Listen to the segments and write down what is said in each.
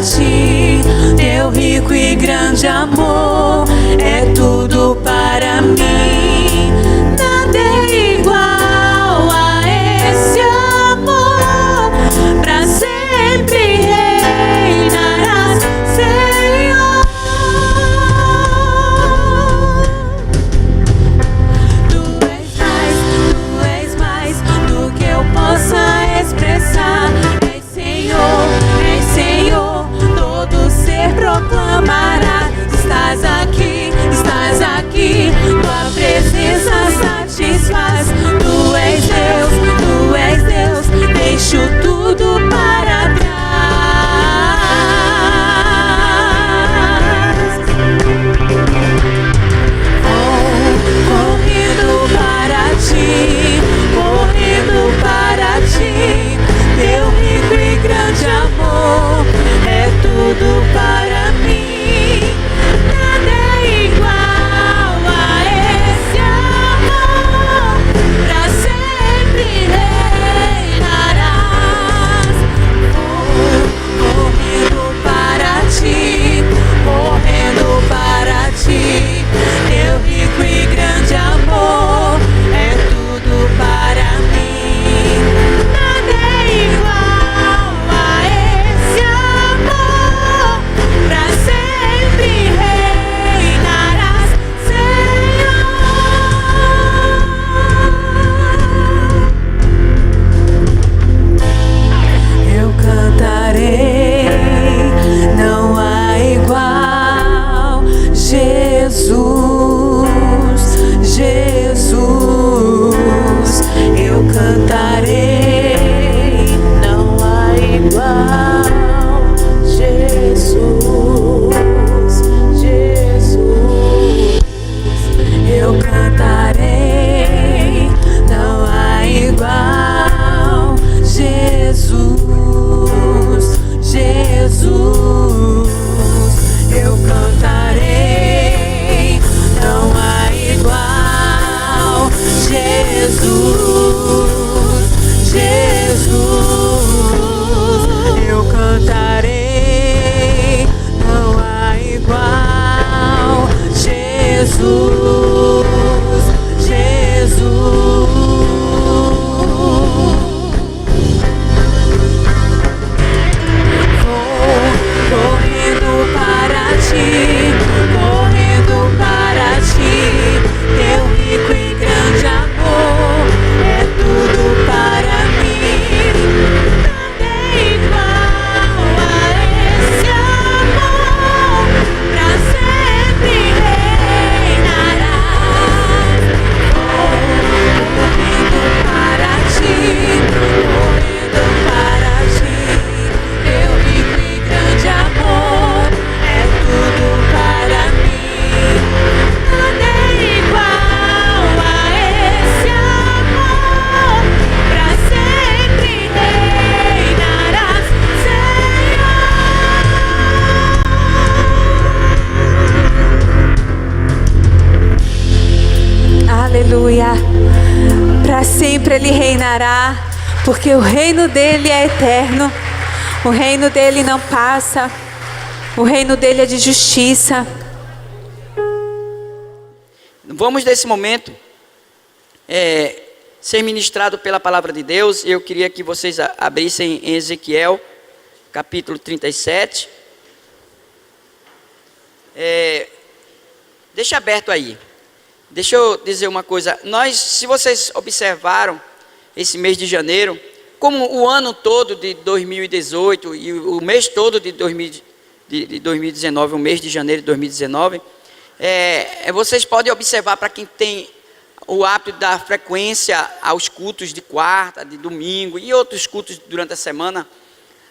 ti. Teu rico e grande amor é tudo para mim. Nada é igual a esse amor. Pra sempre reinarás, Senhor. Tu és mais do que eu possa expressar. És Senhor, todo ser proclamará. Estás aqui, tua presença satisfaz. Tu és Deus, deixo tudo para trás. Correndo para ti, teu rico e grande amor é tudo para mim. Nada é igual a esse amor. Pra sempre reinarás. Correndo para ti, teu rico e grande amor é tudo para mim. Nada é igual a esse amor. Pra sempre reinarás, Senhor. Eu cantarei, não há igual. Jesus, eu cantarei, não há igual. Jesus, eu cantarei, não há igual. Jesus, eu cantarei, não há igual. Jesus, eu cantarei, não há igual. Jesus. Correndo para ti, teu rico e grande amor é tudo para mim. Nada é igual a esse amor. Pra sempre reinarás. Correndo para ti, teu rico e grande amor é tudo para mim. Nada é igual a esse amor. Pra sempre reinarás, Senhor. Aleluia. Para sempre Ele reinará, porque o reino dele é eterno. O reino dele não passa. O reino dele é de justiça. Vamos nesse momento ser ministrado pela palavra de Deus. Eu queria que vocês abrissem em Ezequiel, capítulo 37. Deixa aberto aí. Deixa eu dizer uma coisa. Se vocês observaram esse mês de janeiro, como o ano todo de 2018 e o mês todo de 2019, o mês de janeiro de 2019, vocês podem observar, para quem tem o hábito da frequência aos cultos de quarta, de domingo e outros cultos durante a semana,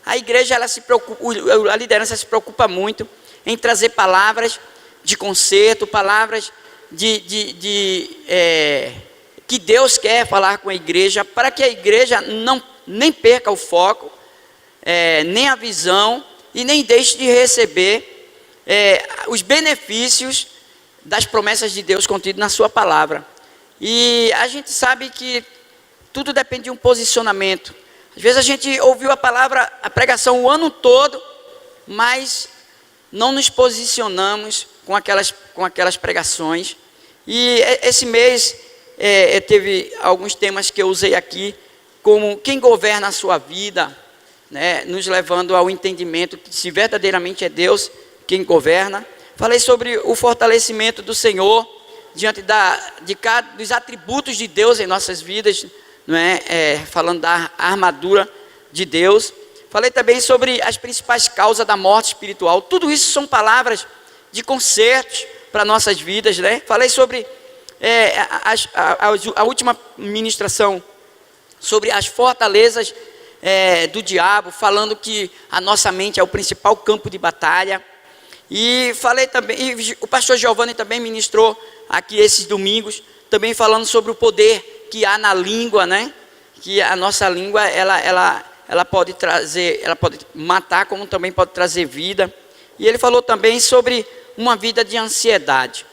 a igreja, a liderança se preocupa muito em trazer palavras de conserto, palavras que Deus quer falar com a igreja, para que a igreja nem perca o foco, nem a visão, e nem deixe de receber os benefícios das promessas de Deus contidas na sua palavra. E a gente sabe que tudo depende de um posicionamento. Às vezes a gente ouviu a palavra, a pregação o ano todo, mas não nos posicionamos com aquelas pregações. E esse mês teve alguns temas que eu usei aqui, como quem governa a sua vida, né, nos levando ao entendimento que se verdadeiramente é Deus quem governa. Falei sobre o fortalecimento do Senhor diante dos atributos de Deus em nossas vidas, não é? Falando da armadura de Deus. Falei também sobre as principais causas da morte espiritual. Tudo isso são palavras de consertos para nossas vidas, né? Falei sobre a última ministração, sobre as fortalezas do diabo, falando que a nossa mente é o principal campo de batalha. E falei também, e o pastor Giovanni também ministrou aqui esses domingos, também falando sobre o poder que há na língua, né? Que a nossa língua, ela pode trazer, ela pode matar, como também pode trazer vida. E ele falou também sobre uma vida de ansiedade.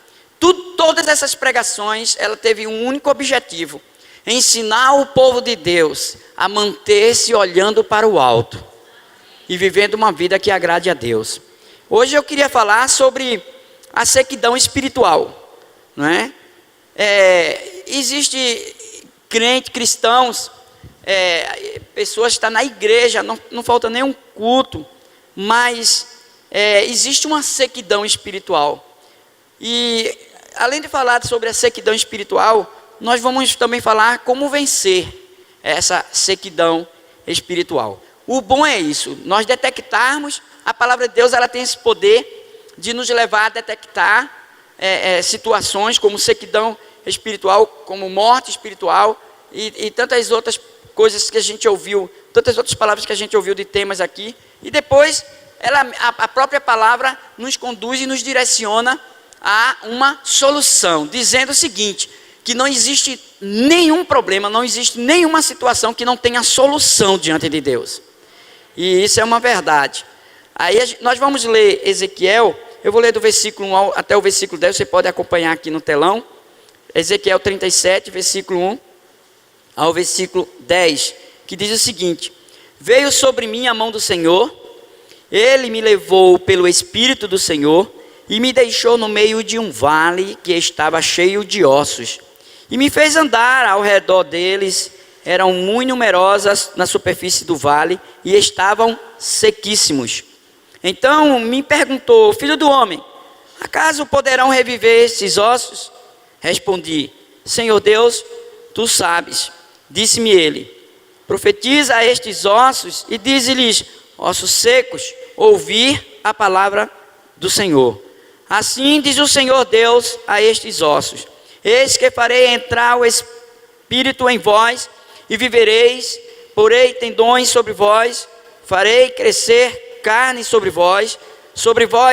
Todas essas pregações, ela teve um único objetivo: ensinar o povo de Deus a manter-se olhando para o alto e vivendo uma vida que agrade a Deus. Hoje eu queria falar sobre a sequidão espiritual, não é? Existe cristãos, pessoas que estão na igreja, não falta nenhum culto, mas existe uma sequidão espiritual. E além de falar sobre a sequidão espiritual, nós vamos também falar como vencer essa sequidão espiritual. O bom é isso, nós detectarmos. A palavra de Deus, ela tem esse poder de nos levar a detectar situações como sequidão espiritual, como morte espiritual e tantas outras coisas que a gente ouviu, tantas outras palavras que a gente ouviu de temas aqui. E depois, a própria palavra nos conduz e nos direciona a uma solução, dizendo o seguinte: que não existe nenhum problema, não existe nenhuma situação que não tenha solução diante de Deus. E isso é uma verdade. Aí nós vamos ler Ezequiel, eu vou ler do versículo 1 até o versículo 10, você pode acompanhar aqui no telão. Ezequiel 37, versículo 1 ao versículo 10, que diz o seguinte: veio sobre mim a mão do Senhor, ele me levou pelo Espírito do Senhor e me deixou no meio de um vale que estava cheio de ossos, e me fez andar ao redor deles. Eram muito numerosas na superfície do vale e estavam sequíssimos. Então me perguntou: filho do homem, acaso poderão reviver esses ossos? Respondi: Senhor Deus, tu sabes. Disse-me ele: profetiza a estes ossos e dize-lhes: ossos secos, ouvir a palavra do Senhor. Assim diz o Senhor Deus a estes ossos: eis que farei entrar o Espírito em vós e vivereis, porei tendões sobre vós, farei crescer carne sobre vós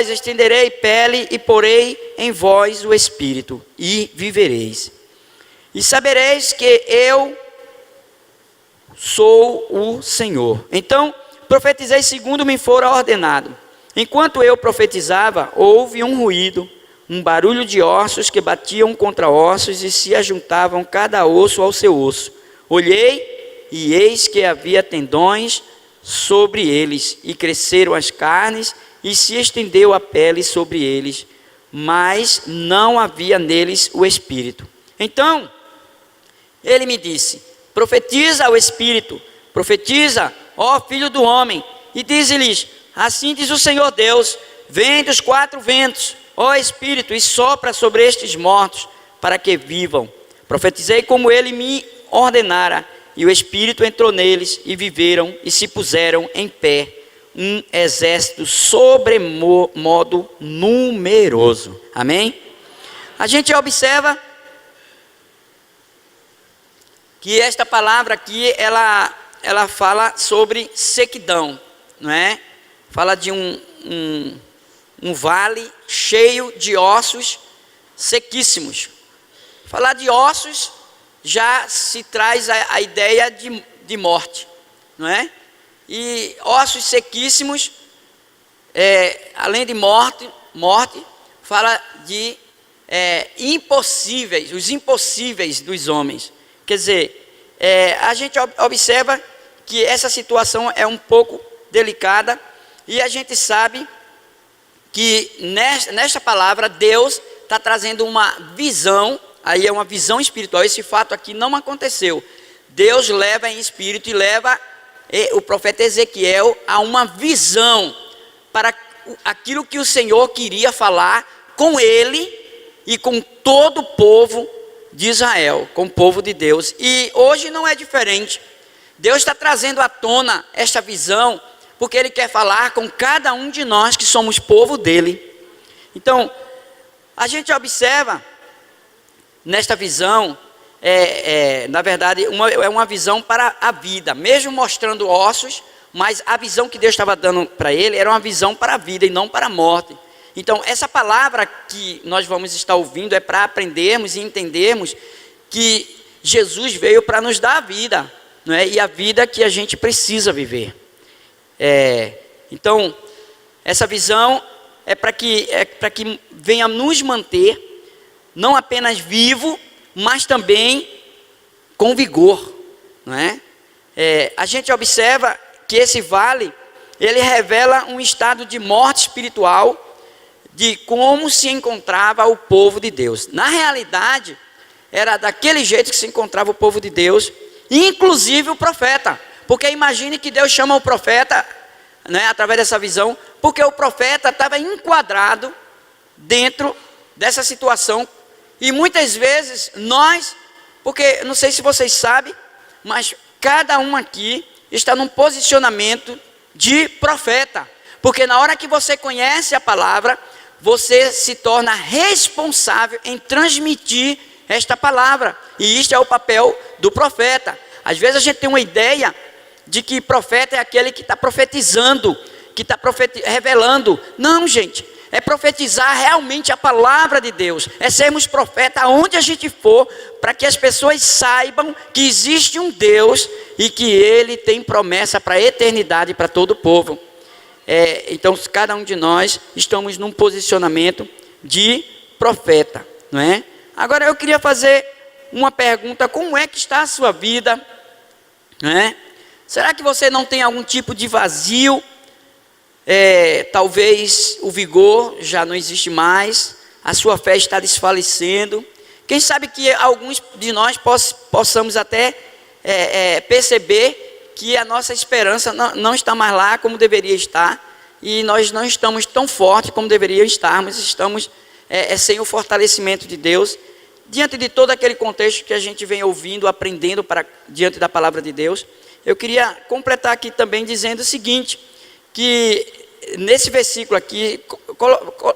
estenderei pele e porei em vós o Espírito e vivereis. E sabereis que eu sou o Senhor. Então profetizei segundo me fora ordenado. Enquanto eu profetizava, houve um ruído, um barulho de ossos que batiam contra ossos e se ajuntavam cada osso ao seu osso. Olhei e eis que havia tendões sobre eles, e cresceram as carnes, e se estendeu a pele sobre eles, mas não havia neles o Espírito. Então ele me disse: profetiza ao Espírito, profetiza, ó filho do homem, e dize-lhes: assim diz o Senhor Deus: vem dos quatro ventos, ó Espírito, e sopra sobre estes mortos, para que vivam. Profetizei como ele me ordenara, e o Espírito entrou neles, e viveram, e se puseram em pé, um exército sobremodo numeroso. Amém? A gente observa que esta palavra aqui, ela fala sobre sequidão, não é? Fala de um vale cheio de ossos sequíssimos. Falar de ossos já se traz a ideia de morte, não é? E ossos sequíssimos, além de morte, fala de impossíveis, os impossíveis dos homens. Quer dizer, a gente observa que essa situação é um pouco delicada, E a gente sabe que nesta palavra Deus está trazendo uma visão, aí é uma visão espiritual. Esse fato aqui não aconteceu. Deus leva em espírito e leva o profeta Ezequiel a uma visão para aquilo que o Senhor queria falar com ele e com todo o povo de Israel, com o povo de Deus. E hoje não é diferente. Deus está trazendo à tona esta visão, porque Ele quer falar com cada um de nós que somos povo dEle. Então, a gente observa nesta visão, na verdade, é uma visão para a vida, mesmo mostrando ossos, mas a visão que Deus estava dando para ele era uma visão para a vida e não para a morte. Então, essa palavra que nós vamos estar ouvindo é para aprendermos e entendermos que Jesus veio para nos dar a vida, não é? E a vida que a gente precisa viver. Então, essa visão é para que venha nos manter, não apenas vivo, mas também com vigor, não é? A gente observa que esse vale, ele revela um estado de morte espiritual, de como se encontrava o povo de Deus. Na realidade, era daquele jeito que se encontrava o povo de Deus, inclusive o profeta. Porque imagine que Deus chama o profeta, né, através dessa visão, porque o profeta estava enquadrado dentro dessa situação. E muitas vezes nós, porque não sei se vocês sabem, mas cada um aqui está num posicionamento de profeta. Porque na hora que você conhece a palavra, você se torna responsável em transmitir esta palavra. E isto é o papel do profeta. Às vezes a gente tem uma ideia de que profeta é aquele que está profetizando, que está revelando. Não, gente. É profetizar realmente a palavra de Deus. É sermos profeta aonde a gente for, para que as pessoas saibam que existe um Deus e que Ele tem promessa para a eternidade para todo o povo. Então, cada um de nós estamos num posicionamento de profeta, não é? Agora, eu queria fazer uma pergunta: como é que está a sua vida? Não é? Será que você não tem algum tipo de vazio? Talvez o vigor já não existe mais, a sua fé está desfalecendo. Quem sabe que alguns de nós possamos até perceber que a nossa esperança não está mais lá como deveria estar, e nós não estamos tão fortes como deveríamos estarmos, estamos sem o fortalecimento de Deus, diante de todo aquele contexto que a gente vem ouvindo, aprendendo diante da palavra de Deus. Eu queria completar aqui também dizendo o seguinte, que nesse versículo aqui,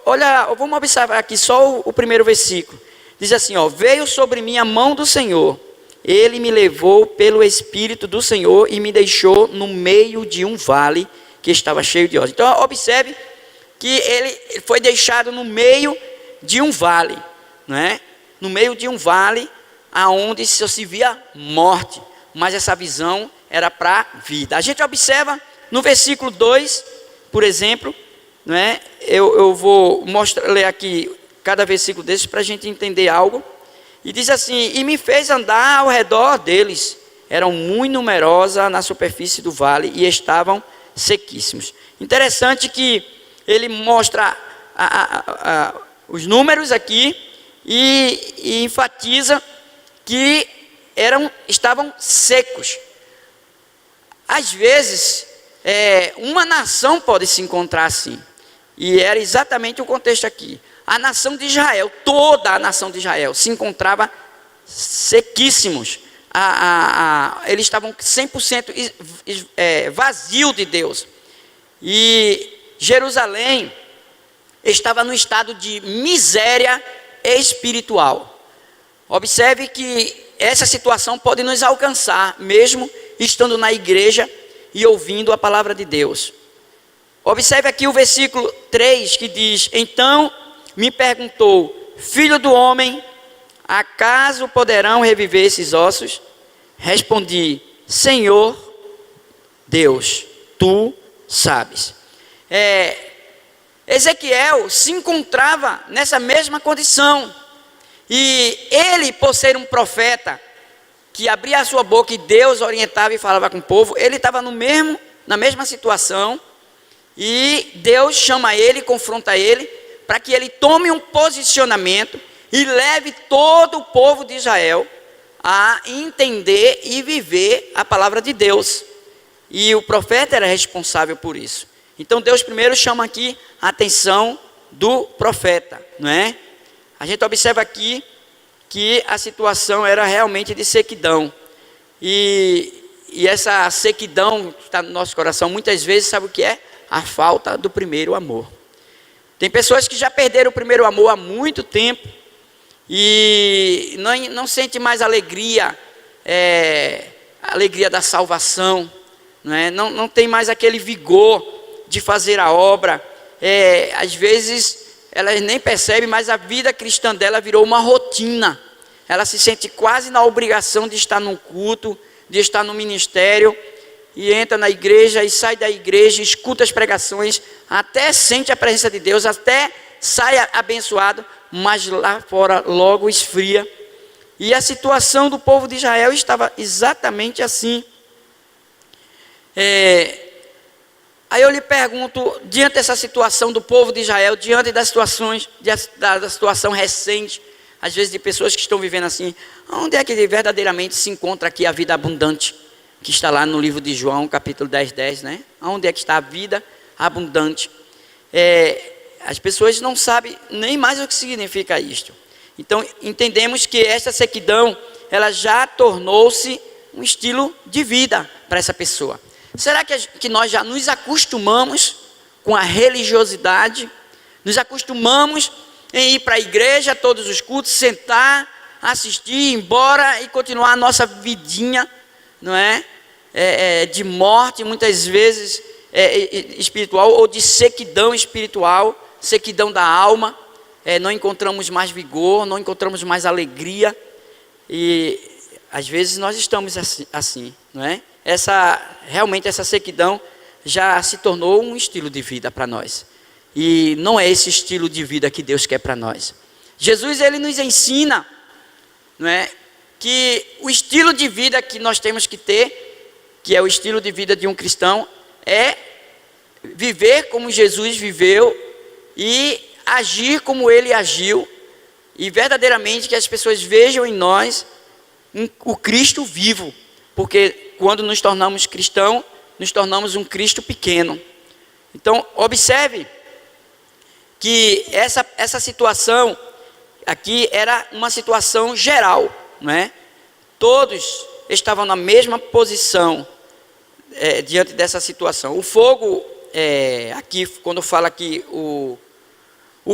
olha, vamos observar aqui só o primeiro versículo, diz assim, veio sobre mim a mão do Senhor, Ele me levou pelo Espírito do Senhor e me deixou no meio de um vale que estava cheio de ossos. Então observe que ele foi deixado no meio de um vale, não é? No meio de um vale aonde só se via morte, mas essa visão era para a vida. A gente observa no versículo 2, por exemplo, não é? Eu vou ler aqui cada versículo desses para a gente entender algo. E diz assim, e me fez andar ao redor deles, eram muito numerosas na superfície do vale e estavam sequíssimos. Interessante que ele mostra os números aqui e enfatiza que estavam secos. Às vezes, uma nação pode se encontrar assim, e era exatamente o contexto aqui. A nação de Israel, toda a nação de Israel se encontrava sequíssimos. Eles estavam 100% vazio de Deus. E Jerusalém estava no estado de miséria espiritual. Observe que essa situação pode nos alcançar, mesmo estando na igreja e ouvindo a palavra de Deus. Observe aqui o versículo 3 que diz, então me perguntou, filho do homem, acaso poderão reviver esses ossos? Respondi, Senhor Deus, tu sabes. Ezequiel se encontrava nessa mesma condição. E ele, por ser um profeta, que abria a sua boca e Deus orientava e falava com o povo, ele estava na mesma situação. E Deus chama ele, confronta ele, para que ele tome um posicionamento e leve todo o povo de Israel a entender e viver a palavra de Deus. E o profeta era responsável por isso. Então Deus primeiro chama aqui a atenção do profeta, não é? A gente observa aqui que a situação era realmente de sequidão. E essa sequidão que está no nosso coração, muitas vezes, sabe o que é? A falta do primeiro amor. Tem pessoas que já perderam o primeiro amor há muito tempo e não sente mais alegria, a alegria da salvação, não é? Não tem mais aquele vigor de fazer a obra. Às vezes ela nem percebe, mas a vida cristã dela virou uma rotina. Ela se sente quase na obrigação de estar num culto, de estar no ministério, e entra na igreja e sai da igreja, escuta as pregações, até sente a presença de Deus, até sai abençoado, mas lá fora logo esfria. E a situação do povo de Israel estava exatamente assim. Aí eu lhe pergunto, diante dessa situação do povo de Israel, diante das situações, da situação recente, às vezes de pessoas que estão vivendo assim, onde é que verdadeiramente se encontra aqui a vida abundante? Que está lá no livro de João, capítulo 10, né? Onde é que está a vida abundante? As pessoas não sabem nem mais o que significa isto. Então, entendemos que essa sequidão, ela já tornou-se um estilo de vida para essa pessoa. Será que nós já nos acostumamos com a religiosidade? Nos acostumamos em ir para a igreja, todos os cultos, sentar, assistir, ir embora e continuar a nossa vidinha, não é? De morte, muitas vezes espiritual, ou de sequidão espiritual, sequidão da alma. Não encontramos mais vigor, não encontramos mais alegria, e às vezes nós estamos assim, não é? Realmente essa sequidão já se tornou um estilo de vida para nós, e não é esse estilo de vida que Deus quer para nós. Jesus, ele nos ensina, não é, que o estilo de vida que nós temos que ter, que é o estilo de vida de um cristão, é viver como Jesus viveu e agir como ele agiu, e verdadeiramente que as pessoas vejam em nós o Cristo vivo, porque quando nos tornamos cristãos, nos tornamos um Cristo pequeno. Então observe que essa situação aqui era uma situação geral, não é? Todos estavam na mesma posição diante dessa situação. O fogo, aqui, quando fala aqui o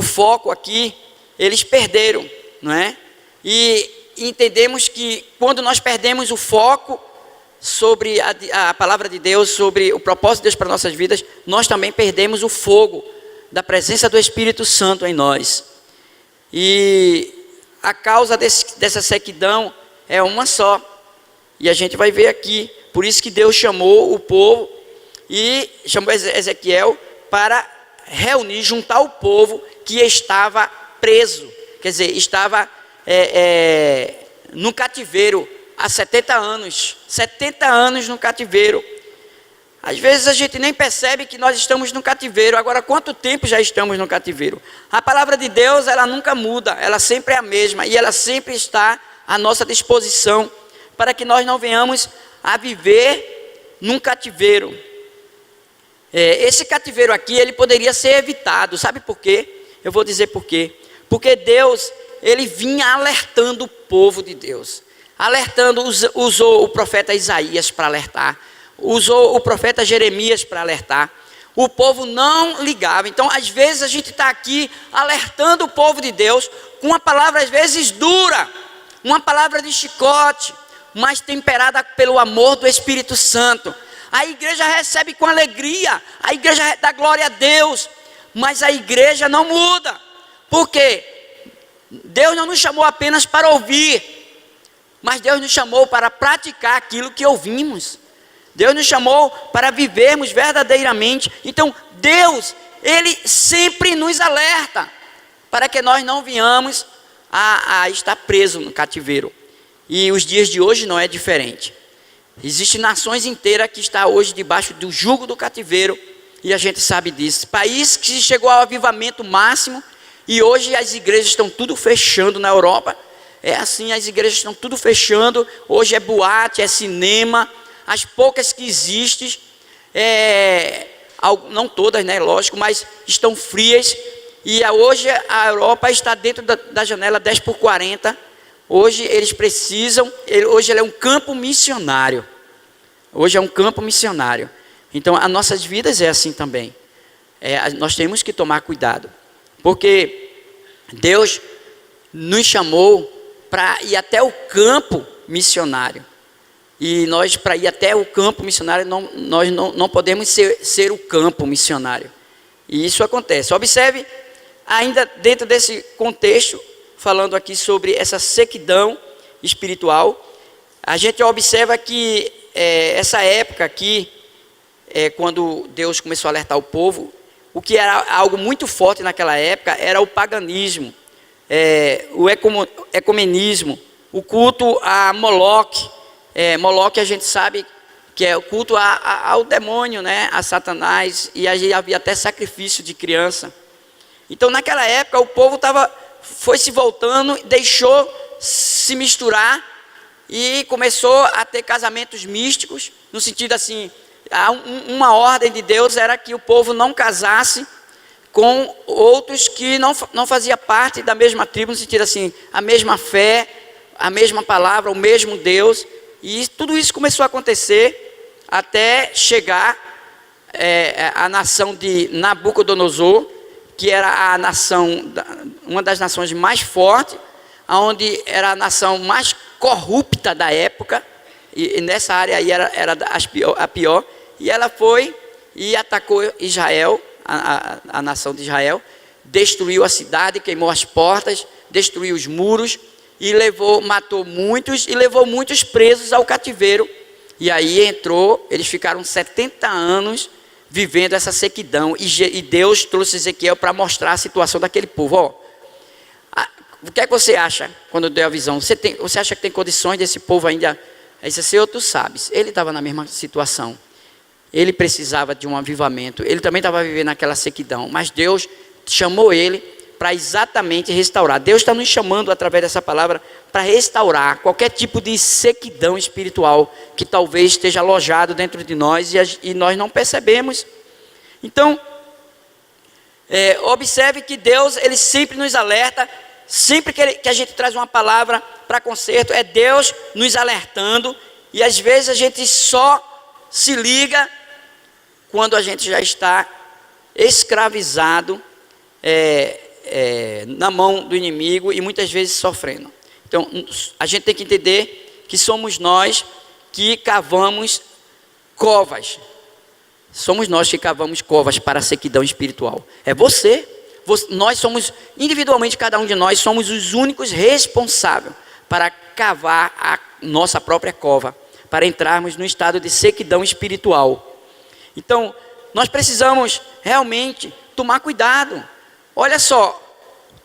foco aqui, eles perderam, não é? E entendemos que quando nós perdemos o foco sobre a palavra de Deus, sobre o propósito de Deus para nossas vidas, nós também perdemos o fogo da presença do Espírito Santo em nós. E a causa dessa sequidão é uma só, e a gente vai ver aqui. Por isso que Deus chamou o povo e chamou Ezequiel para reunir, juntar o povo que estava preso, quer dizer, estava no cativeiro há 70 anos no cativeiro. Às vezes a gente nem percebe que nós estamos no cativeiro. Agora, quanto tempo já estamos no cativeiro? A palavra de Deus, ela nunca muda, ela sempre é a mesma, e ela sempre está à nossa disposição, para que nós não venhamos a viver num cativeiro. Esse cativeiro aqui, ele poderia ser evitado. Sabe por quê? Eu vou dizer por quê. Porque Deus, ele vinha alertando o povo de Deus. Alertando, usou o profeta Isaías para alertar. Usou o profeta Jeremias para alertar. O povo não ligava. Então, às vezes, a gente está aqui alertando o povo de Deus com uma palavra, às vezes, dura. Uma palavra de chicote, mas temperada pelo amor do Espírito Santo. A igreja recebe com alegria, a igreja dá glória a Deus, mas a igreja não muda. Por quê? Deus não nos chamou apenas para ouvir, mas Deus nos chamou para praticar aquilo que ouvimos. Deus nos chamou para vivermos verdadeiramente. Então Deus, ele sempre nos alerta, para que nós não venhamos a estar preso no cativeiro. E os dias de hoje não é diferente. Existem nações inteiras que estão hoje debaixo do jugo do cativeiro, e a gente sabe disso. País que chegou ao avivamento máximo, e hoje as igrejas estão tudo fechando na Europa. É assim, as igrejas estão tudo fechando. Hoje é boate, é cinema. As poucas que existem, não todas, né, lógico, mas estão frias. E hoje a Europa está dentro da janela 10x40. Hoje eles precisam, hoje ele é um campo missionário. Hoje é um campo missionário. Então, as nossas vidas é assim também. Nós temos que tomar cuidado. Porque Deus nos chamou para ir até o campo missionário. E nós, para ir até o campo missionário, nós não podemos ser o campo missionário. E isso acontece. Observe, ainda dentro desse contexto, falando aqui sobre essa sequidão espiritual, a gente observa que essa época aqui, quando Deus começou a alertar o povo, o que era algo muito forte naquela época era o paganismo, o ecumenismo, o culto a Moloque. Moloque a gente sabe que é o culto ao demônio, né, a Satanás, e aí havia até sacrifício de criança. Então naquela época o povo foi se voltando, deixou se misturar e começou a ter casamentos místicos, no sentido assim, uma ordem de Deus era que o povo não casasse com outros que não fazia parte da mesma tribo, no sentido assim, a mesma fé, a mesma palavra, o mesmo Deus. E tudo isso começou a acontecer até chegar a nação de Nabucodonosor, que era a nação, uma das nações mais fortes, onde era a nação mais corrupta da época, e nessa área aí era a pior, e ela foi e atacou Israel, a nação de Israel, destruiu a cidade, queimou as portas, destruiu os muros, e matou muitos, e levou muitos presos ao cativeiro. E aí eles ficaram 70 anos vivendo essa sequidão, e Deus trouxe Ezequiel para mostrar a situação daquele povo. O que é que você acha quando deu a visão? Você acha que tem condições desse povo ainda? Aí disse, Senhor, tu sabes, ele estava na mesma situação, ele precisava de um avivamento, ele também estava vivendo aquela sequidão, mas Deus chamou ele para exatamente restaurar. Deus está nos chamando através dessa palavra para restaurar qualquer tipo de sequidão espiritual que talvez esteja alojado dentro de nós e nós não percebemos. Então, observe que Deus, ele sempre nos alerta, sempre que a gente traz uma palavra para conserto, é Deus nos alertando, e às vezes a gente só se liga quando a gente já está escravizado na mão do inimigo e muitas vezes sofrendo. Então a gente tem que entender que somos nós que cavamos covas. Somos nós que cavamos covas para a sequidão espiritual. Nós somos, individualmente, cada um de nós somos os únicos responsáveis para cavar a nossa própria cova, para entrarmos no estado de sequidão espiritual. Então nós precisamos realmente tomar cuidado. Olha só,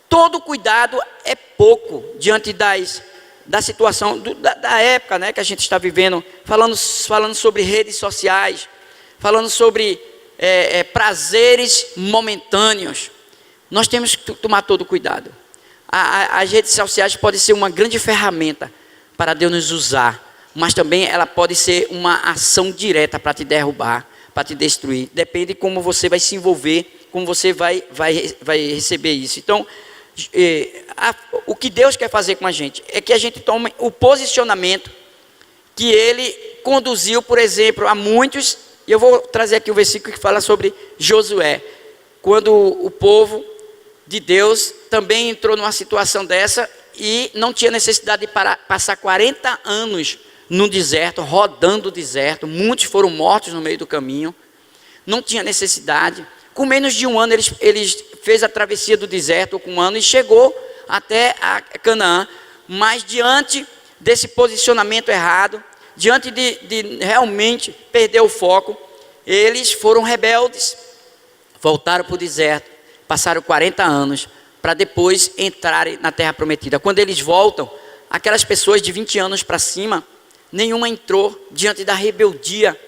todo cuidado é pouco diante da situação, da época, né, que a gente está vivendo, falando sobre redes sociais, falando sobre prazeres momentâneos. Nós temos que tomar todo cuidado. As redes sociais podem ser uma grande ferramenta para Deus nos usar, mas também ela pode ser uma ação direta para te derrubar, para te destruir. Depende de como você vai se envolver, como você vai receber isso. Então, o que Deus quer fazer com a gente é que a gente tome o posicionamento que Ele conduziu, por exemplo, a muitos. E eu vou trazer aqui o versículo que fala sobre Josué, quando o povo de Deus também entrou numa situação dessa e não tinha necessidade de passar 40 anos no deserto, rodando o deserto. Muitos foram mortos no meio do caminho, não tinha necessidade. Com menos de um ano eles fez a travessia do deserto, com um ano, e chegou até a Canaã. Mas diante desse posicionamento errado, diante de realmente perder o foco, eles foram rebeldes, voltaram para o deserto, passaram 40 anos para depois entrarem na terra prometida. Quando eles voltam, aquelas pessoas de 20 anos para cima, nenhuma entrou diante da rebeldia.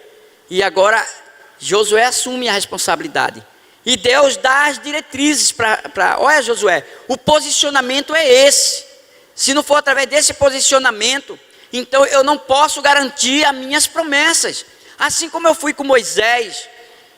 E agora Josué assume a responsabilidade. E Deus dá as diretrizes para olha, Josué, o posicionamento é esse. Se não for através desse posicionamento, então eu não posso garantir as minhas promessas. Assim como eu fui com Moisés,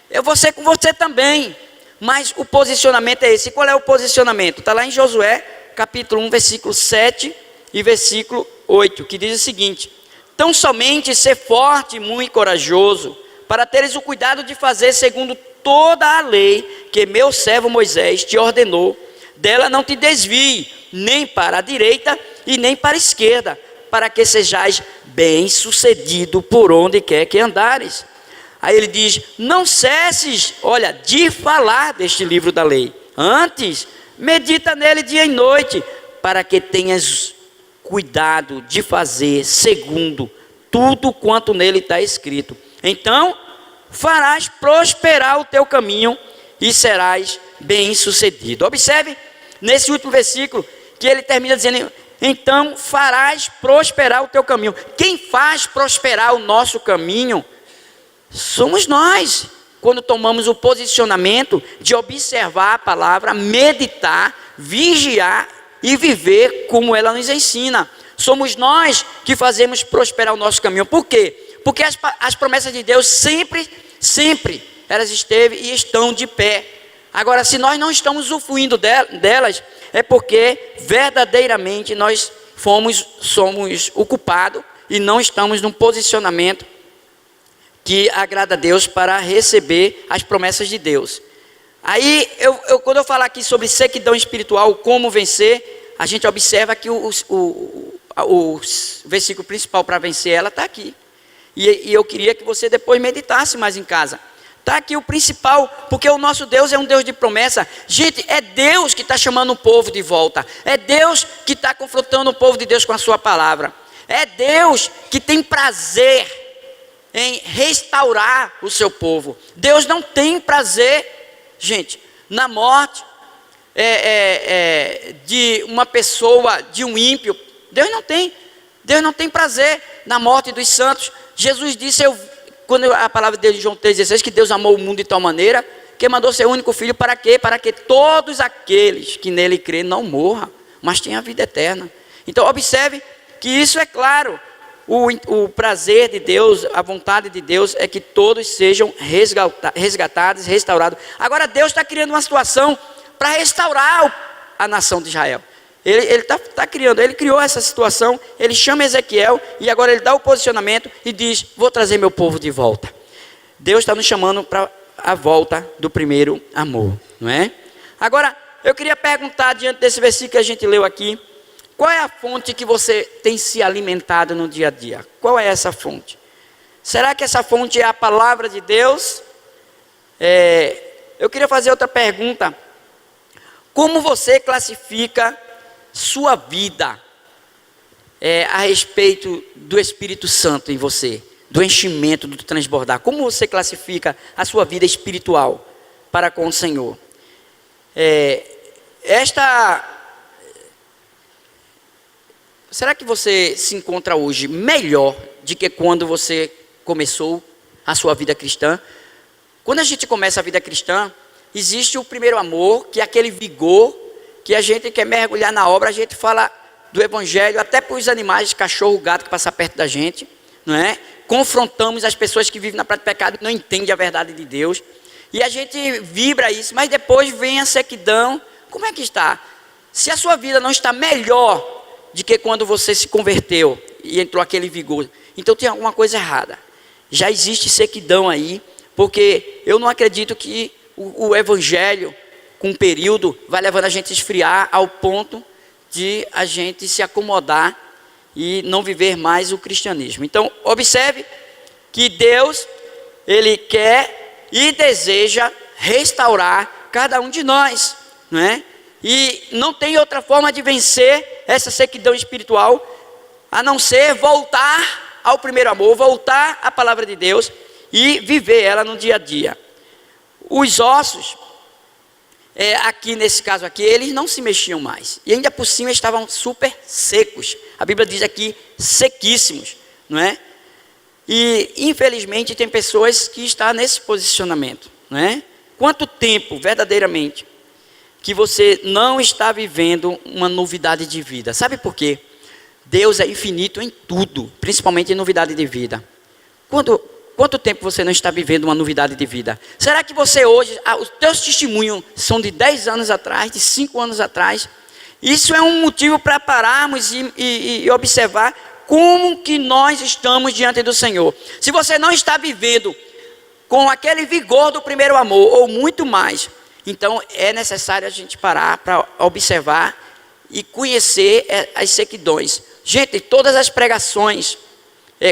eu vou ser com você também. Mas o posicionamento é esse. E qual é o posicionamento? Está lá em Josué, capítulo 1, versículo 7 e versículo 8, que diz o seguinte: tão somente ser forte e muito corajoso, para teres o cuidado de fazer segundo toda a lei que meu servo Moisés te ordenou. Dela não te desvie, nem para a direita e nem para a esquerda, para que sejais bem sucedido por onde quer que andares. Aí ele diz: não cesses, olha, de falar deste livro da lei. Antes, medita nele dia e noite, para que tenhas cuidado de fazer segundo tudo quanto nele está escrito. Então farás prosperar o teu caminho e serás bem sucedido. Observe nesse último versículo que ele termina dizendo: então farás prosperar o teu caminho. Quem faz prosperar o nosso caminho somos nós, quando tomamos o posicionamento de observar a palavra, meditar, vigiar e viver como ela nos ensina. Somos nós que fazemos prosperar o nosso caminho. Por quê? Porque as promessas de Deus sempre elas esteve e estão de pé. Agora, se nós não estamos usufruindo delas, é porque verdadeiramente nós somos ocupados e não estamos num posicionamento que agrada a Deus para receber as promessas de Deus. Aí, quando eu falar aqui sobre sequidão espiritual, como vencer, a gente observa que o versículo principal para vencer ela está aqui. E eu queria que você depois meditasse mais em casa. Está aqui o principal, porque o nosso Deus é um Deus de promessa. Gente, é Deus que está chamando o povo de volta. É Deus que está confrontando o povo de Deus com a sua palavra. É Deus que tem prazer em restaurar o seu povo. Deus não tem prazer, gente, na morte de uma pessoa, de um ímpio. Deus não tem prazer na morte dos santos. Jesus disse, quando a palavra dele em João 3,16, que Deus amou o mundo de tal maneira, que mandou seu único filho para quê? Para que todos aqueles que nele crê não morram, mas tenham a vida eterna. Então observe que isso é claro. O prazer de Deus, a vontade de Deus é que todos sejam resgatados, restaurados. Agora Deus está criando uma situação para restaurar a nação de Israel. Ele está criando, ele criou essa situação, ele chama Ezequiel e agora ele dá o posicionamento e diz: vou trazer meu povo de volta. Deus está nos chamando para a volta do primeiro amor, não é? Agora, eu queria perguntar, diante desse versículo que a gente leu aqui, qual é a fonte que você tem se alimentado no dia a dia? Qual é essa fonte? Será que essa fonte é a palavra de Deus? Eu queria fazer outra pergunta. Como você classifica sua vida a respeito do Espírito Santo em você? Do enchimento, do transbordar. Como você classifica a sua vida espiritual para com o Senhor? Será que você se encontra hoje melhor do que quando você começou a sua vida cristã? Quando a gente começa a vida cristã, existe o primeiro amor, que é aquele vigor, que a gente quer mergulhar na obra, a gente fala do evangelho, até para os animais, cachorro, gato que passa perto da gente, não é? Confrontamos as pessoas que vivem na prática do pecado e não entendem a verdade de Deus. E a gente vibra isso, mas depois vem a sequidão. Como é que está? Se a sua vida não está melhor de que quando você se converteu e entrou aquele vigor, então tem alguma coisa errada. Já existe sequidão aí, porque eu não acredito que o evangelho, com um período, vai levando a gente a esfriar ao ponto de a gente se acomodar e não viver mais o cristianismo. Então, observe que Deus, Ele quer e deseja restaurar cada um de nós, não é? E não tem outra forma de vencer essa sequidão espiritual, a não ser voltar ao primeiro amor, voltar à palavra de Deus e viver ela no dia a dia. Os ossos, aqui nesse caso aqui, eles não se mexiam mais. E ainda por cima estavam super secos. A Bíblia diz aqui, sequíssimos, não é? E, infelizmente, tem pessoas que estão nesse posicionamento, não é? Quanto tempo, verdadeiramente, que você não está vivendo uma novidade de vida? Sabe por quê? Deus é infinito em tudo, principalmente em novidade de vida. Quanto tempo você não está vivendo uma novidade de vida? Será que você hoje, os teus testemunhos são de 10 anos atrás, de 5 anos atrás? Isso é um motivo para pararmos e observar como que nós estamos diante do Senhor. Se você não está vivendo com aquele vigor do primeiro amor, ou muito mais, então é necessário a gente parar para observar e conhecer as sequidões. Gente, todas as pregações,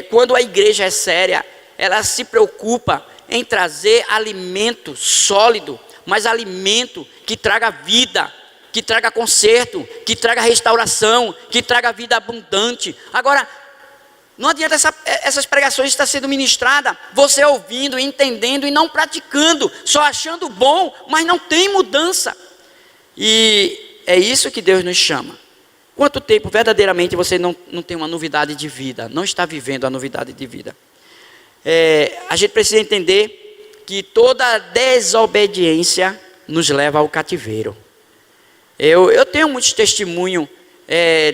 quando a igreja é séria, ela se preocupa em trazer alimento sólido, mas alimento que traga vida, que traga conserto, que traga restauração, que traga vida abundante. Agora, não adianta essas pregações estar sendo ministradas, você ouvindo, entendendo e não praticando, só achando bom, mas não tem mudança. E é isso que Deus nos chama. Quanto tempo verdadeiramente você não tem uma novidade de vida, não está vivendo a novidade de vida? A gente precisa entender que toda desobediência nos leva ao cativeiro. Eu tenho muitos testemunhos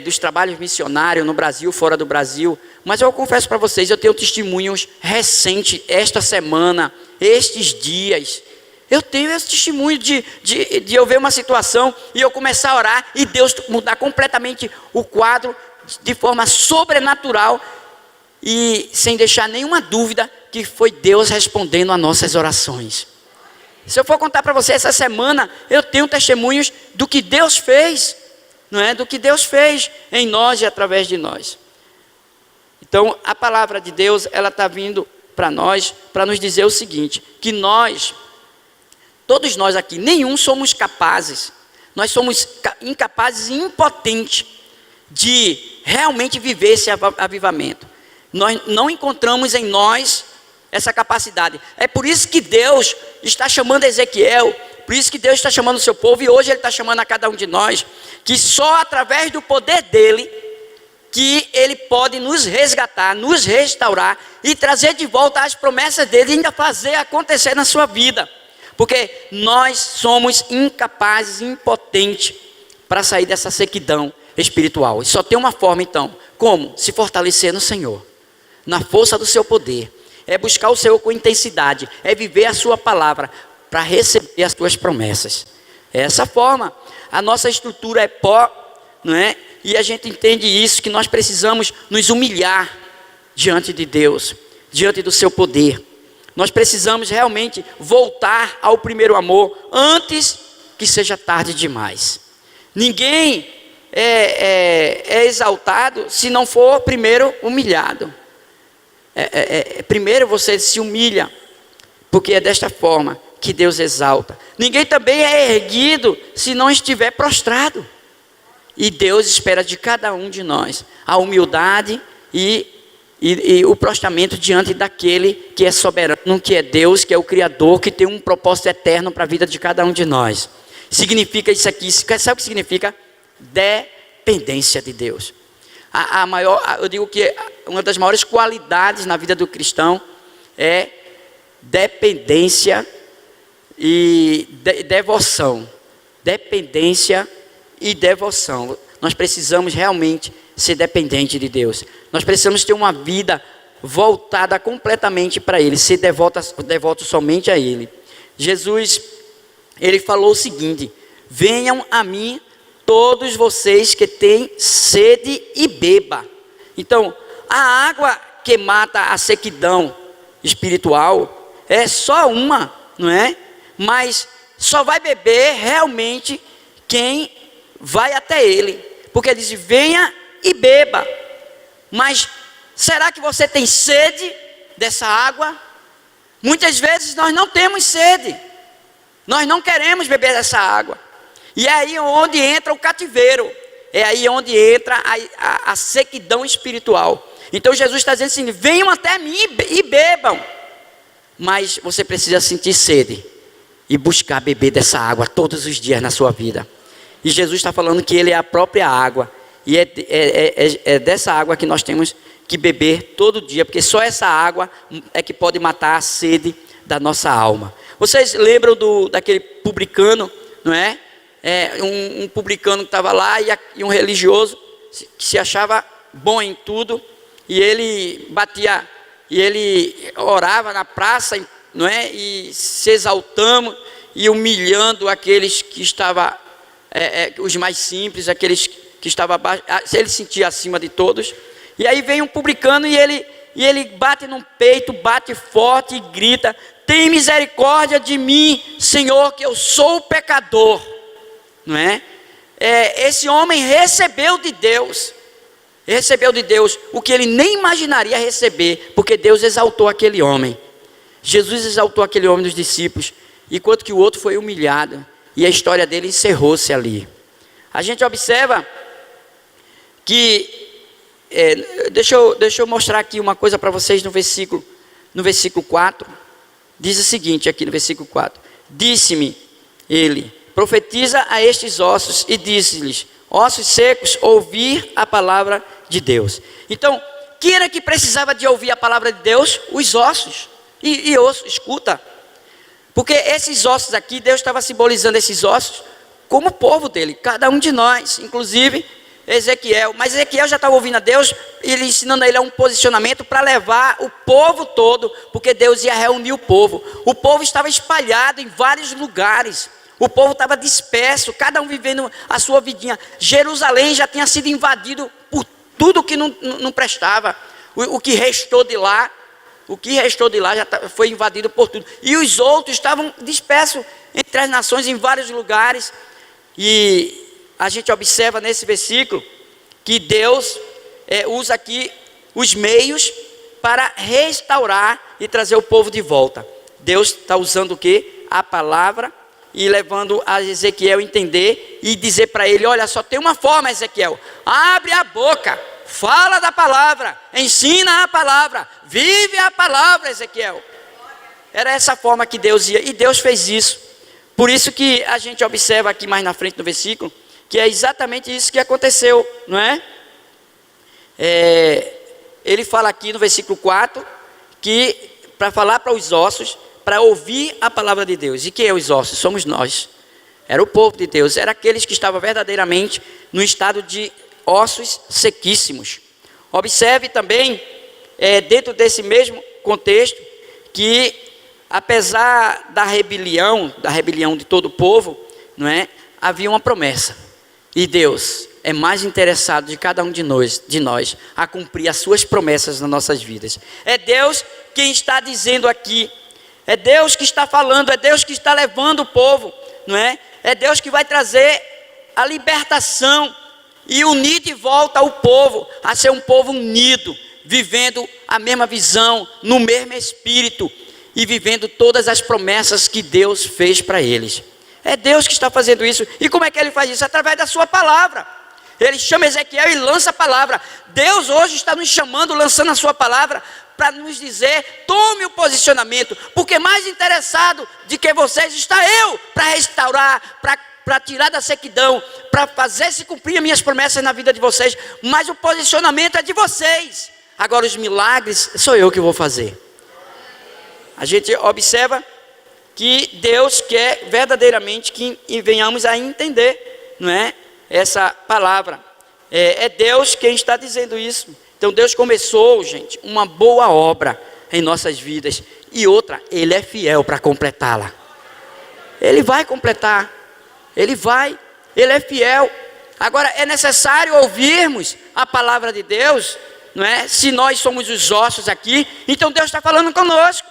dos trabalhos missionários no Brasil, fora do Brasil, mas eu confesso para vocês, eu tenho testemunhos recentes, esta semana, estes dias. Eu tenho esse testemunho de eu ver uma situação e eu começar a orar e Deus mudar completamente o quadro de forma sobrenatural e sem deixar nenhuma dúvida que foi Deus respondendo a nossas orações. Se eu for contar para você essa semana, eu tenho testemunhos do que Deus fez, não é? Do que Deus fez em nós e através de nós. Então, a palavra de Deus, ela está vindo para nós, para nos dizer o seguinte, que todos nós aqui, nenhum somos capazes, nós somos incapazes e impotentes de realmente viver esse avivamento. Nós não encontramos em nós essa capacidade. É por isso que Deus está chamando Ezequiel, por isso que Deus está chamando o seu povo, e hoje Ele está chamando a cada um de nós, que só através do poder dEle, que Ele pode nos resgatar, nos restaurar, e trazer de volta as promessas dEle, e ainda fazer acontecer na sua vida, porque nós somos incapazes, impotentes, para sair dessa sequidão espiritual, e só tem uma forma então, como? Se fortalecer no Senhor, na força do seu poder, é buscar o Senhor com intensidade, é viver a sua palavra, para receber as suas promessas. É essa forma. A nossa estrutura é pó, não é? E a gente entende isso, que nós precisamos nos humilhar diante de Deus, diante do seu poder. Nós precisamos realmente voltar ao primeiro amor, antes que seja tarde demais. Ninguém é exaltado se não for primeiro humilhado. Primeiro você se humilha, porque é desta forma que Deus exalta. Ninguém também é erguido se não estiver prostrado. E Deus espera de cada um de nós a humildade e o prostramento diante daquele que é soberano, que é Deus, que é o Criador, que tem um propósito eterno para a vida de cada um de nós. Significa isso aqui, sabe o que significa? Dependência de Deus. Eu digo que uma das maiores qualidades na vida do cristão é dependência e devoção. Dependência e devoção. Nós precisamos realmente ser dependente de Deus. Nós precisamos ter uma vida voltada completamente para Ele, ser devoto somente a Ele. Jesus, Ele falou o seguinte: venham a mim todos vocês que têm sede e beba. Então, a água que mata a sequidão espiritual é só uma, não é? Mas só vai beber realmente quem vai até Ele. Porque ele diz, venha e beba. Mas será que você tem sede dessa água? Muitas vezes nós não temos sede. Nós não queremos beber dessa água. E é aí onde entra o cativeiro. É aí onde entra a sequidão espiritual. Então Jesus está dizendo assim, venham até mim e bebam. Mas você precisa sentir sede e buscar beber dessa água todos os dias na sua vida. E Jesus está falando que Ele é a própria água. E é dessa água que nós temos que beber todo dia, porque só essa água é que pode matar a sede da nossa alma. Vocês lembram daquele publicano, não é? Um publicano que estava lá e um religioso que se achava bom em tudo, e ele orava na praça, não é? E se exaltando e humilhando aqueles que estavam, os mais simples, aqueles que estavam abaixo, ele se sentia acima de todos. E aí vem um publicano e ele bate no peito, bate forte e grita: tem misericórdia de mim, Senhor, que eu sou pecador. Não é? Esse homem recebeu de Deus o que ele nem imaginaria receber, porque Deus exaltou aquele homem. Jesus exaltou aquele homem dos discípulos, enquanto que o outro foi humilhado, e a história dele encerrou-se ali. A gente observa que, deixa eu mostrar aqui uma coisa para vocês no versículo 4, diz o seguinte aqui no versículo 4: disse-me ele, profetiza a estes ossos, e disse-lhes: ossos secos, ouvir a palavra de Deus. Então, quem era que precisava de ouvir a palavra de Deus? Os ossos. E osso, escuta, porque esses ossos aqui, Deus estava simbolizando esses ossos como o povo dele, cada um de nós, inclusive Ezequiel. Mas Ezequiel já estava ouvindo a Deus, ele ensinando a ele um posicionamento para levar o povo todo, porque Deus ia reunir o povo. O povo estava espalhado em vários lugares, o povo estava disperso, cada um vivendo a sua vidinha. Jerusalém já tinha sido invadido por tudo que não prestava. O que restou de lá já foi invadido por tudo. E os outros estavam dispersos entre as nações em vários lugares. E a gente observa nesse versículo que Deus usa aqui os meios para restaurar e trazer o povo de volta. Deus está usando o quê? A palavra, e levando a Ezequiel entender e dizer para ele: olha, só tem uma forma, Ezequiel, abre a boca, fala da palavra, ensina a palavra, vive a palavra, Ezequiel. Era essa forma que Deus ia, e Deus fez isso. Por isso que a gente observa aqui mais na frente no versículo, que é exatamente isso que aconteceu, não é? Ele fala aqui no versículo 4, que para falar para os ossos, para ouvir a palavra de Deus. E quem é os ossos? Somos nós. Era o povo de Deus, era aqueles que estavam verdadeiramente no estado de ossos sequíssimos. Observe também, dentro desse mesmo contexto, que apesar da rebelião de todo o povo, não é? Havia uma promessa. E Deus é mais interessado de cada um de nós a cumprir as suas promessas nas nossas vidas. É Deus quem está dizendo aqui, é Deus que está falando, é Deus que está levando o povo, não é? É Deus que vai trazer a libertação e unir de volta o povo a ser um povo unido, vivendo a mesma visão, no mesmo espírito e vivendo todas as promessas que Deus fez para eles. É Deus que está fazendo isso. E como é que ele faz isso? Através da sua palavra. Ele chama Ezequiel e lança a palavra. Deus hoje está nos chamando, lançando a sua palavra, para nos dizer: tome o posicionamento, porque mais interessado de que vocês está eu, para restaurar, para tirar da sequidão, para fazer se cumprir as minhas promessas na vida de vocês. Mas o posicionamento é de vocês. Agora os milagres sou eu que vou fazer. A gente observa que Deus quer verdadeiramente que venhamos a entender, não é? Essa palavra. É Deus quem está dizendo isso. Então Deus começou, gente, uma boa obra em nossas vidas. E outra, Ele é fiel para completá-la. Ele vai completar. Ele é fiel. Agora é necessário ouvirmos a palavra de Deus, não é? Se nós somos os ossos aqui, então Deus está falando conosco.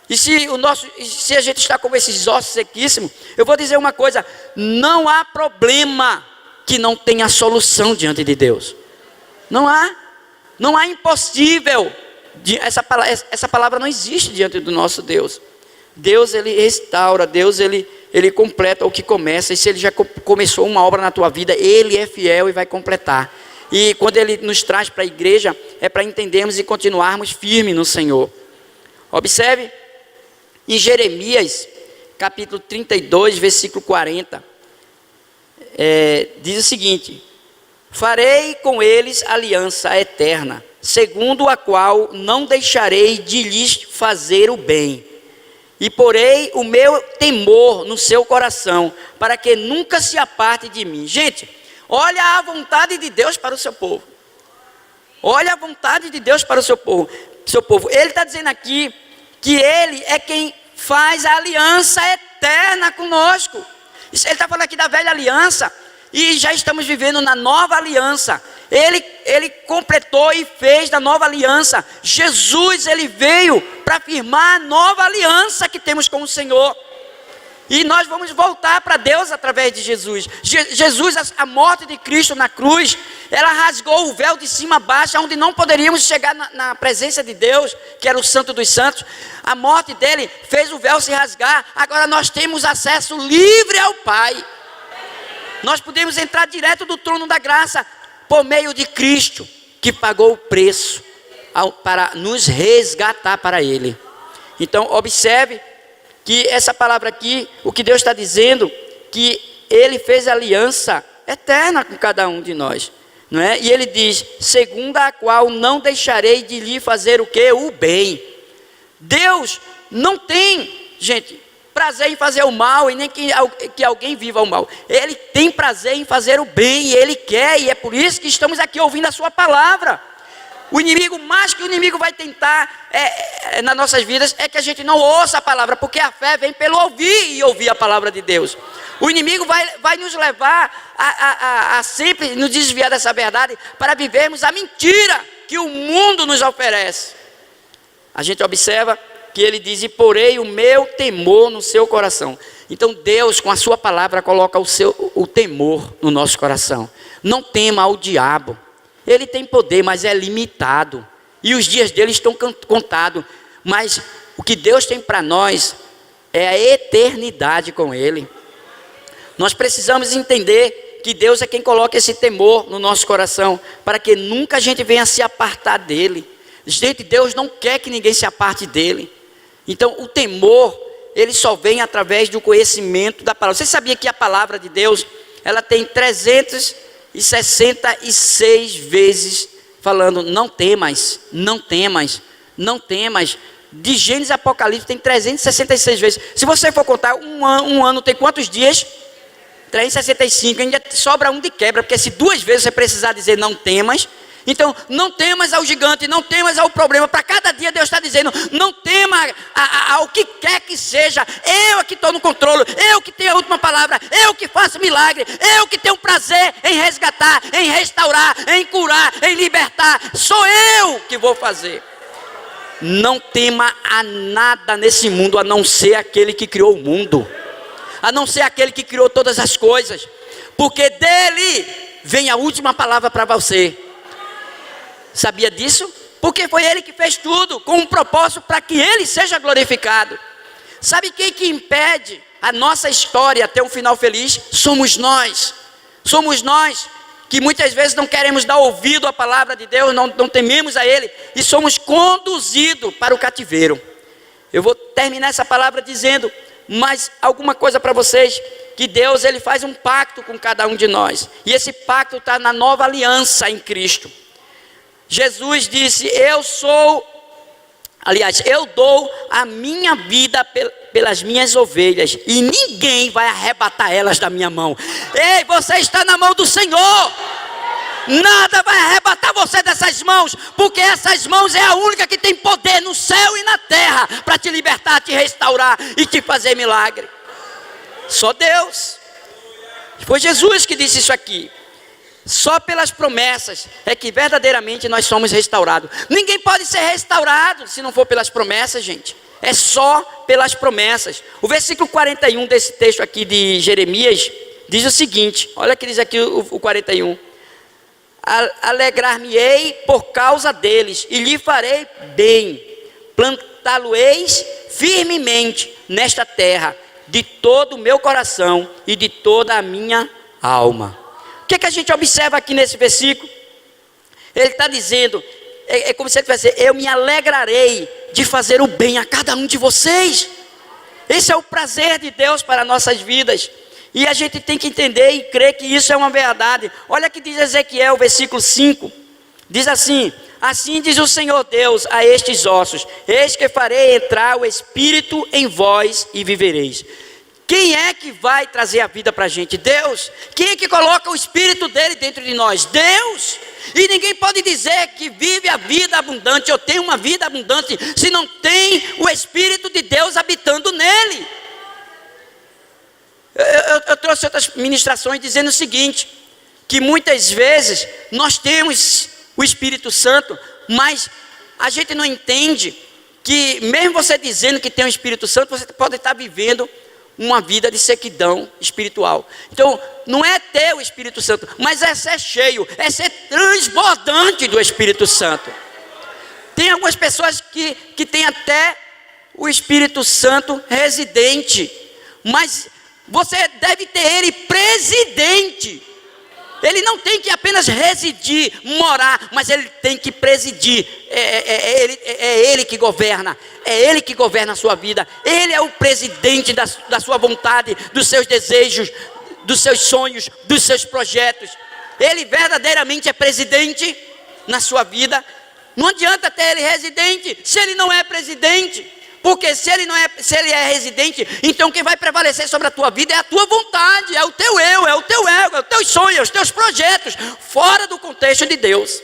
E se a gente está com esses ossos sequíssimos, eu vou dizer uma coisa: não há problema que não tenha solução diante de Deus. Não há impossível. Essa palavra não existe diante do nosso Deus. Deus, Ele restaura, Deus, Ele completa o que começa. E se Ele já começou uma obra na tua vida, Ele é fiel e vai completar. E quando Ele nos traz para a igreja, é para entendermos e continuarmos firmes no Senhor. Observe, em Jeremias, capítulo 32, versículo 40, diz o seguinte: farei com eles aliança eterna, segundo a qual não deixarei de lhes fazer o bem, e porei o meu temor no seu coração, para que nunca se aparte de mim. Gente, olha a vontade de Deus para o seu povo. Olha a vontade de Deus para o seu povo. Ele está dizendo aqui que Ele é quem faz a aliança eterna conosco. Ele está falando aqui da velha aliança, e já estamos vivendo na nova aliança. Ele completou e fez da nova aliança. Jesus, ele veio para firmar a nova aliança que temos com o Senhor. E nós vamos voltar para Deus através de Jesus. A morte de Cristo na cruz, ela rasgou o véu de cima a baixo, onde não poderíamos chegar na presença de Deus, que era o Santo dos Santos. A morte dele fez o véu se rasgar. Agora nós temos acesso livre ao Pai. Nós podemos entrar direto do trono da graça, por meio de Cristo, que pagou o preço para nos resgatar para Ele. Então observe que essa palavra aqui, o que Deus está dizendo, que Ele fez aliança eterna com cada um de nós, não é? E Ele diz, segundo a qual não deixarei de lhe fazer o quê? O bem. Deus não tem, gente, prazer em fazer o mal, e nem que alguém viva o mal. Ele tem prazer em fazer o bem, e Ele quer, e é por isso que estamos aqui ouvindo a sua palavra. O inimigo, mais que o inimigo vai tentar nas nossas vidas, é que a gente não ouça a palavra, porque a fé vem pelo ouvir e ouvir a palavra de Deus. O inimigo vai nos levar a sempre nos desviar dessa verdade, para vivermos a mentira que o mundo nos oferece. A gente observa que ele diz, e porei o meu temor no seu coração. Então Deus, com a sua palavra, coloca o temor no nosso coração. Não tema ao diabo. Ele tem poder, mas é limitado. E os dias dele estão contados. Mas o que Deus tem para nós é a eternidade com Ele. Nós precisamos entender que Deus é quem coloca esse temor no nosso coração, para que nunca a gente venha se apartar dEle. Gente, Deus não quer que ninguém se aparte dEle. Então o temor, ele só vem através do conhecimento da palavra. Você sabia que a palavra de Deus, ela tem 366 vezes falando, não temas, não temas, não temas. De Gênesis a Apocalipse tem 366 vezes. Se você for contar, um ano tem quantos dias? 365, ainda sobra um de quebra, porque se 2 vezes você precisar dizer não temas, então não temas ao gigante, não temas ao problema. Para cada dia Deus está dizendo, não tema ao que quer que seja, eu que estou no controle, eu que tenho a última palavra, eu que faço milagre, eu que tenho prazer em resgatar, em restaurar, em curar, em libertar, sou eu que vou fazer. Não tema a nada nesse mundo, a não ser aquele que criou o mundo, a não ser aquele que criou todas as coisas, porque dele vem a última palavra para você. Sabia disso? Porque foi Ele que fez tudo, com um propósito para que Ele seja glorificado. Sabe quem que impede a nossa história ter um final feliz? Somos nós. Somos nós que muitas vezes não queremos dar ouvido à palavra de Deus, não tememos a Ele, e somos conduzidos para o cativeiro. Eu vou terminar essa palavra dizendo mais alguma coisa para vocês, que Deus, Ele faz um pacto com cada um de nós, e esse pacto está na nova aliança em Cristo. Jesus disse, eu dou a minha vida pelas minhas ovelhas, e ninguém vai arrebatar elas da minha mão. Ei, você está na mão do Senhor. Nada vai arrebatar você dessas mãos, porque essas mãos é a única que tem poder no céu e na terra, para te libertar, te restaurar e te fazer milagre. Só Deus. Foi Jesus que disse isso aqui. Só pelas promessas é que verdadeiramente nós somos restaurados. Ninguém pode ser restaurado se não for pelas promessas, gente. É só pelas promessas. O versículo 41 desse texto aqui de Jeremias diz o seguinte, olha que diz aqui o 41. Alegrar-me-ei por causa deles, e lhe farei bem. Plantá-lo-eis firmemente nesta terra, de todo o meu coração e de toda a minha alma. O que a gente observa aqui nesse versículo? Ele está dizendo, é como se ele tivesse, eu me alegrarei de fazer o bem a cada um de vocês. Esse é o prazer de Deus para nossas vidas. E a gente tem que entender e crer que isso é uma verdade. Olha que diz Ezequiel, versículo 5. Diz assim, assim diz o Senhor Deus a estes ossos: eis que farei entrar o Espírito em vós e vivereis. Quem é que vai trazer a vida para a gente? Deus. Quem é que coloca o Espírito dele dentro de nós? Deus. E ninguém pode dizer que vive a vida abundante ou tem uma vida abundante se não tem o Espírito de Deus habitando nele. Eu trouxe outras ministrações dizendo o seguinte, que muitas vezes nós temos o Espírito Santo, mas a gente não entende que mesmo você dizendo que tem o Espírito Santo, você pode estar vivendo uma vida de sequidão espiritual. Então, não é ter o Espírito Santo, mas é ser cheio, é ser transbordante do Espírito Santo. Tem algumas pessoas que têm até o Espírito Santo residente, mas você deve ter ele presidente. Ele não tem que apenas residir, morar, mas ele tem que presidir. É ele que governa. É ele que governa a sua vida. Ele é o presidente da sua vontade, dos seus desejos, dos seus sonhos, dos seus projetos. Ele verdadeiramente é presidente na sua vida. Não adianta ter ele residente se ele não é presidente. Porque se ele é residente, então quem vai prevalecer sobre a tua vida é a tua vontade, é o teu eu, é o teu ego, é os teus sonhos, é os teus projetos, fora do contexto de Deus.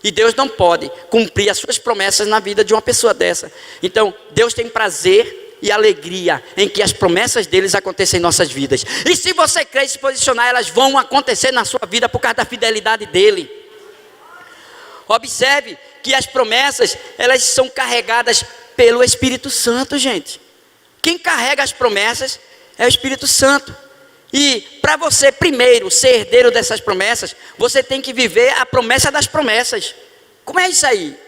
E Deus não pode cumprir as suas promessas na vida de uma pessoa dessa. Então, Deus tem prazer e alegria em que as promessas deles aconteçam em nossas vidas. E se você crer e se posicionar, elas vão acontecer na sua vida por causa da fidelidade dele. Observe que as promessas, elas são carregadas pelo Espírito Santo, gente. Quem carrega as promessas é o Espírito Santo. E para você primeiro ser herdeiro dessas promessas, você tem que viver a promessa das promessas. Como é isso aí?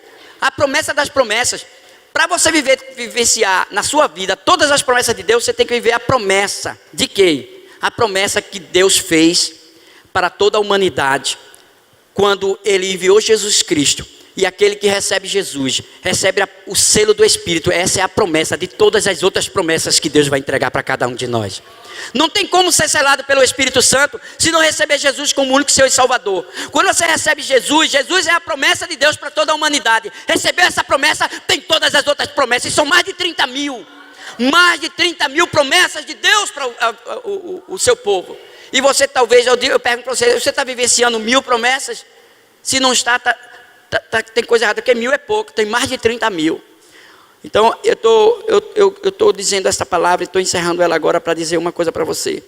A promessa das promessas. Para você vivenciar na sua vida todas as promessas de Deus, você tem que viver a promessa de quê? A promessa que Deus fez para toda a humanidade, quando Ele enviou Jesus Cristo. E aquele que recebe Jesus, recebe o selo do Espírito. Essa é a promessa de todas as outras promessas que Deus vai entregar para cada um de nós. Não tem como ser selado pelo Espírito Santo se não receber Jesus como único Senhor e Salvador. Quando você recebe Jesus, Jesus é a promessa de Deus para toda a humanidade. Recebeu essa promessa, tem todas as outras promessas. E são mais de 30 mil. Mais de 30 mil promessas de Deus para o seu povo. E você talvez, eu pergunto para você está vivenciando 1000 promessas? Se não está, tem coisa errada, porque 1000 é pouco, tem mais de 30 mil. Então, eu estou dizendo essa palavra e estou encerrando ela agora para dizer uma coisa para você.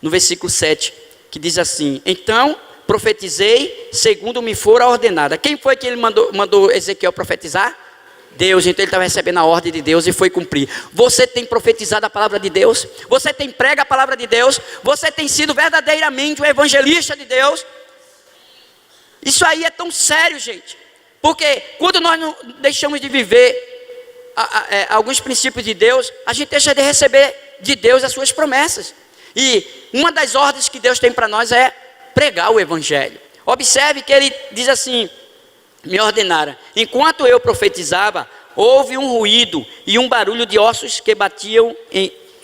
No versículo 7, que diz assim: então profetizei segundo me fora ordenada. Quem foi que ele mandou Ezequiel profetizar? Deus. Então ele estava recebendo a ordem de Deus e foi cumprir. Você tem profetizado a palavra de Deus? Você tem prega a palavra de Deus? Você tem sido verdadeiramente um evangelista de Deus? Isso aí é tão sério, gente, porque quando nós não deixamos de viver alguns princípios de Deus, a gente deixa de receber de Deus as suas promessas. E uma das ordens que Deus tem para nós é pregar o Evangelho. Observe que ele diz assim: me ordenaram, enquanto eu profetizava, houve um ruído e um barulho de ossos que batiam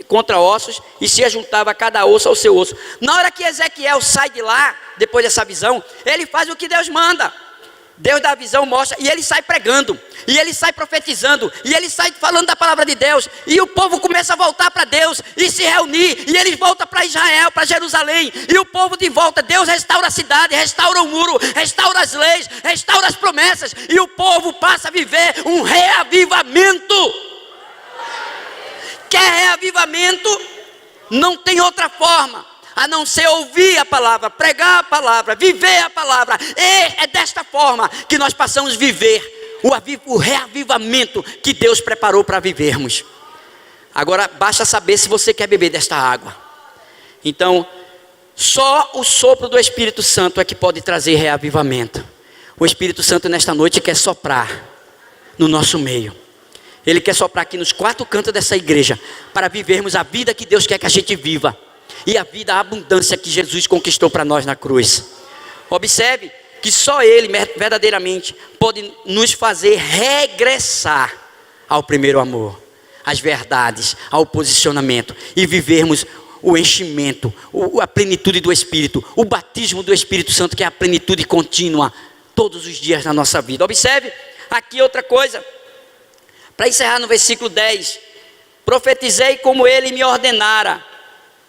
contra ossos e se ajuntava cada osso ao seu osso. Na hora que Ezequiel sai de lá, depois dessa visão, ele faz o que Deus manda. Deus dá a visão, mostra, e ele sai pregando, e ele sai profetizando, e ele sai falando da palavra de Deus, e o povo começa a voltar para Deus, e se reunir, e eles voltam para Israel, para Jerusalém, e o povo de volta. Deus restaura a cidade, restaura o muro, restaura as leis, restaura as promessas, e o povo passa a viver um reavivamento. Quer reavivamento? Não tem outra forma a não ser ouvir a palavra, pregar a palavra, viver a palavra. E é desta forma que nós passamos a viver o reavivamento que Deus preparou para vivermos. Agora basta saber se você quer beber desta água. Então, só o sopro do Espírito Santo é que pode trazer reavivamento. O Espírito Santo nesta noite quer soprar no nosso meio. Ele quer soprar aqui nos 4 cantos dessa igreja para vivermos a vida que Deus quer que a gente viva. E a vida, a abundância que Jesus conquistou para nós na cruz. Observe que só Ele verdadeiramente pode nos fazer regressar ao primeiro amor, às verdades, ao posicionamento e vivermos o enchimento, a plenitude do Espírito, o batismo do Espírito Santo, que é a plenitude contínua todos os dias na nossa vida. Observe aqui outra coisa, para encerrar no versículo 10. Profetizei como ele me ordenara,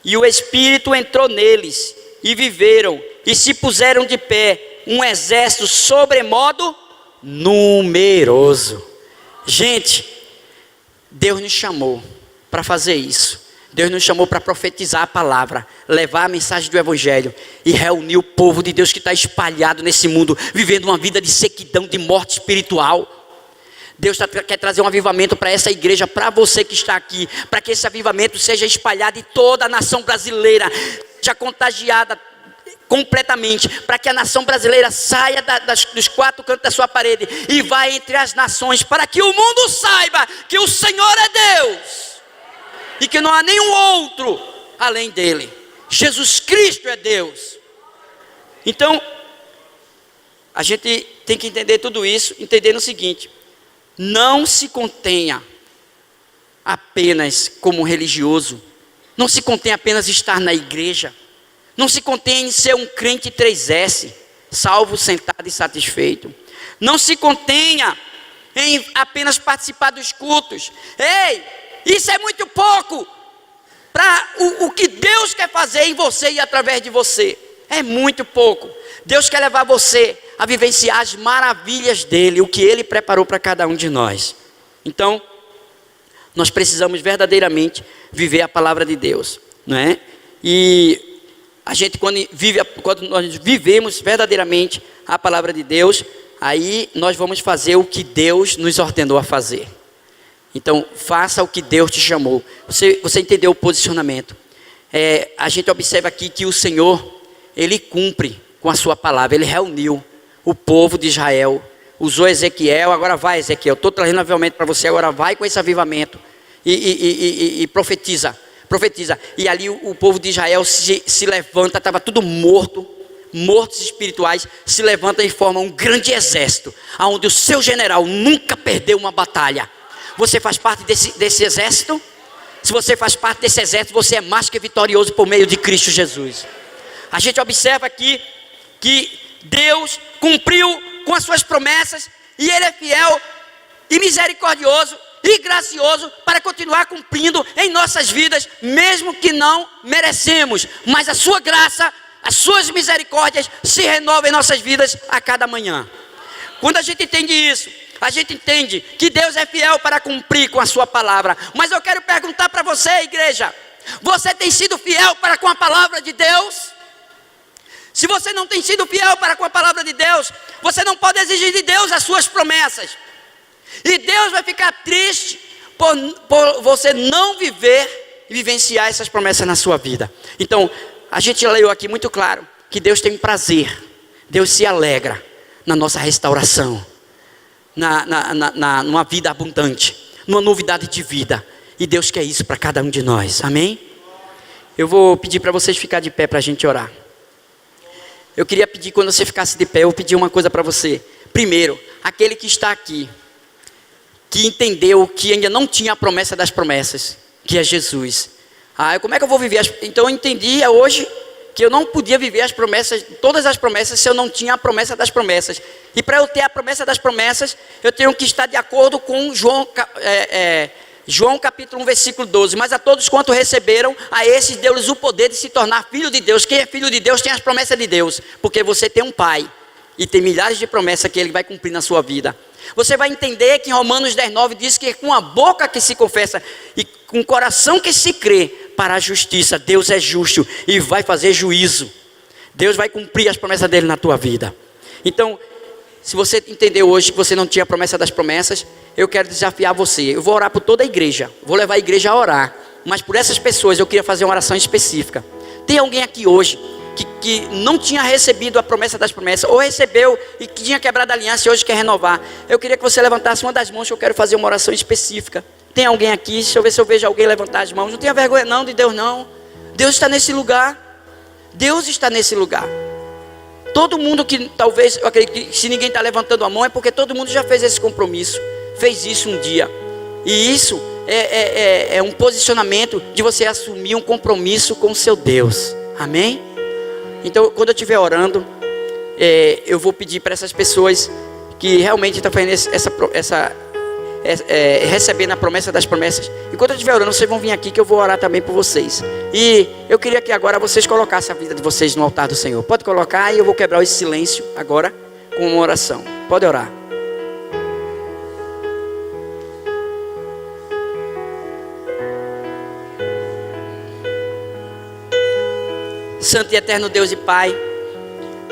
e o Espírito entrou neles, e viveram, e se puseram de pé, um exército sobremodo numeroso. Gente, Deus nos chamou para fazer isso. Deus nos chamou para profetizar a palavra, levar a mensagem do Evangelho e reunir o povo de Deus que está espalhado nesse mundo, vivendo uma vida de sequidão, de morte espiritual. Deus quer trazer um avivamento para essa igreja, para você que está aqui, para que esse avivamento seja espalhado em toda a nação brasileira, seja contagiada completamente, para que a nação brasileira saia dos quatro cantos da sua parede e vá entre as nações, para que o mundo saiba que o Senhor é Deus e que não há nenhum outro além dele. Jesus Cristo é Deus. Então, a gente tem que entender tudo isso, entendendo o seguinte: não se contenha apenas como religioso, não se contenha apenas em estar na igreja, não se contenha em ser um crente 3S, salvo, sentado e satisfeito. Não se contenha em apenas participar dos cultos. Ei, isso é muito pouco para o que Deus quer fazer em você e através de você. É muito pouco. Deus quer levar você a vivenciar as maravilhas dele, o que ele preparou para cada um de nós. Então, nós precisamos verdadeiramente viver a palavra de Deus, não é? E a gente, quando nós vivemos verdadeiramente a palavra de Deus, aí nós vamos fazer o que Deus nos ordenou a fazer. Então, faça o que Deus te chamou. Você entendeu o posicionamento? A gente observa aqui que o Senhor, ele cumpre com a sua palavra. Ele reuniu o povo de Israel, usou Ezequiel. Agora vai, Ezequiel, estou trazendo avivamento para você. Agora vai com esse avivamento e profetiza. E ali o povo de Israel se levanta. Estava tudo mortos espirituais, se levantam e formam um grande exército, onde o seu general nunca perdeu uma batalha. Você faz parte desse exército? Se você faz parte desse exército, você é mais que vitorioso por meio de Cristo Jesus. A gente observa aqui que Deus cumpriu com as suas promessas, e Ele é fiel e misericordioso e gracioso para continuar cumprindo em nossas vidas, mesmo que não merecemos. Mas a sua graça, as suas misericórdias se renovam em nossas vidas a cada manhã. Quando a gente entende isso, a gente entende que Deus é fiel para cumprir com a sua palavra. Mas eu quero perguntar para você, igreja: você tem sido fiel para com a palavra de Deus? Se você não tem sido fiel para com a palavra de Deus, você não pode exigir de Deus as suas promessas. E Deus vai ficar triste por você não viver e vivenciar essas promessas na sua vida. Então, a gente leu aqui muito claro que Deus tem prazer, Deus se alegra na nossa restauração, numa vida abundante, numa novidade de vida. E Deus quer isso para cada um de nós, amém? Eu vou pedir para vocês ficarem de pé para a gente orar. Eu queria pedir, quando você ficasse de pé, eu pedi uma coisa para você. Primeiro, aquele que está aqui, que entendeu que ainda não tinha a promessa das promessas, que é Jesus. Como é que eu vou viver? Então eu entendi hoje que eu não podia viver as promessas, todas as promessas, se eu não tinha a promessa das promessas. E para eu ter a promessa das promessas, eu tenho que estar de acordo com João capítulo 1, versículo 12. Mas a todos quanto receberam, a esses deu-lhes o poder de se tornar filho de Deus. Quem é filho de Deus tem as promessas de Deus, porque você tem um pai e tem milhares de promessas que ele vai cumprir na sua vida. Você vai entender que em Romanos 10:9 diz que com a boca que se confessa e com o coração que se crê para a justiça, Deus é justo e vai fazer juízo. Deus vai cumprir as promessas dele na tua vida. Então, se você entendeu hoje que você não tinha a promessa das promessas, eu quero desafiar você. Eu vou orar por toda a igreja, vou levar a igreja a orar, mas por essas pessoas eu queria fazer uma oração específica. Tem alguém aqui hoje que não tinha recebido a promessa das promessas, ou recebeu e que tinha quebrado a aliança e hoje quer renovar? Eu queria que você levantasse uma das mãos, que eu quero fazer uma oração específica. Tem alguém aqui? Deixa eu ver se eu vejo alguém levantar as mãos. Não tenha vergonha não de Deus não. Deus está nesse lugar. Deus está nesse lugar. Todo mundo que talvez, eu acredito que se ninguém está levantando a mão, é porque todo mundo já fez esse compromisso, fez isso um dia. E isso é um posicionamento de você assumir um compromisso com o seu Deus. Amém? Então, quando eu estiver orando, eu vou pedir para essas pessoas que realmente estão fazendo recebendo a promessa das promessas. Enquanto eu estiver orando, vocês vão vir aqui que eu vou orar também por vocês. E eu queria que agora vocês colocassem a vida de vocês no altar do Senhor. Pode colocar, e eu vou quebrar esse silêncio agora com uma oração. Pode orar. Santo e eterno Deus e Pai,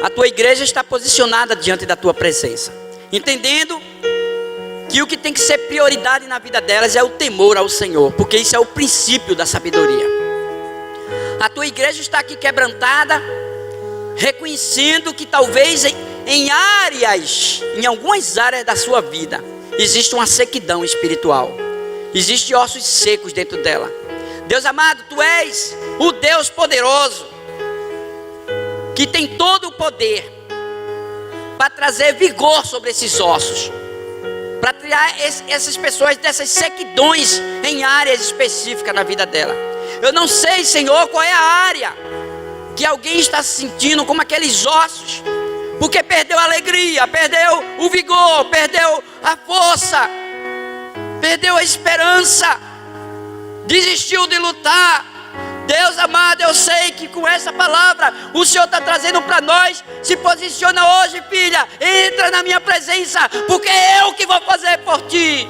a tua igreja está posicionada diante da tua presença, entendendo que o que tem que ser prioridade na vida delas é o temor ao Senhor, porque isso é o princípio da sabedoria. A tua igreja está aqui quebrantada, reconhecendo que talvez em algumas áreas da sua vida, existe uma sequidão espiritual, existe ossos secos dentro dela. Deus amado, tu és o Deus poderoso, que tem todo o poder para trazer vigor sobre esses ossos, para tirar essas pessoas dessas sequidões em áreas específicas na vida dela. Eu não sei, Senhor, qual é a área que alguém está se sentindo como aqueles ossos, porque perdeu a alegria, perdeu o vigor, perdeu a força, perdeu a esperança, desistiu de lutar. Deus amado, eu sei que com essa palavra o Senhor está trazendo para nós. Se posiciona hoje, filha, entra na minha presença, porque é eu que vou fazer por ti.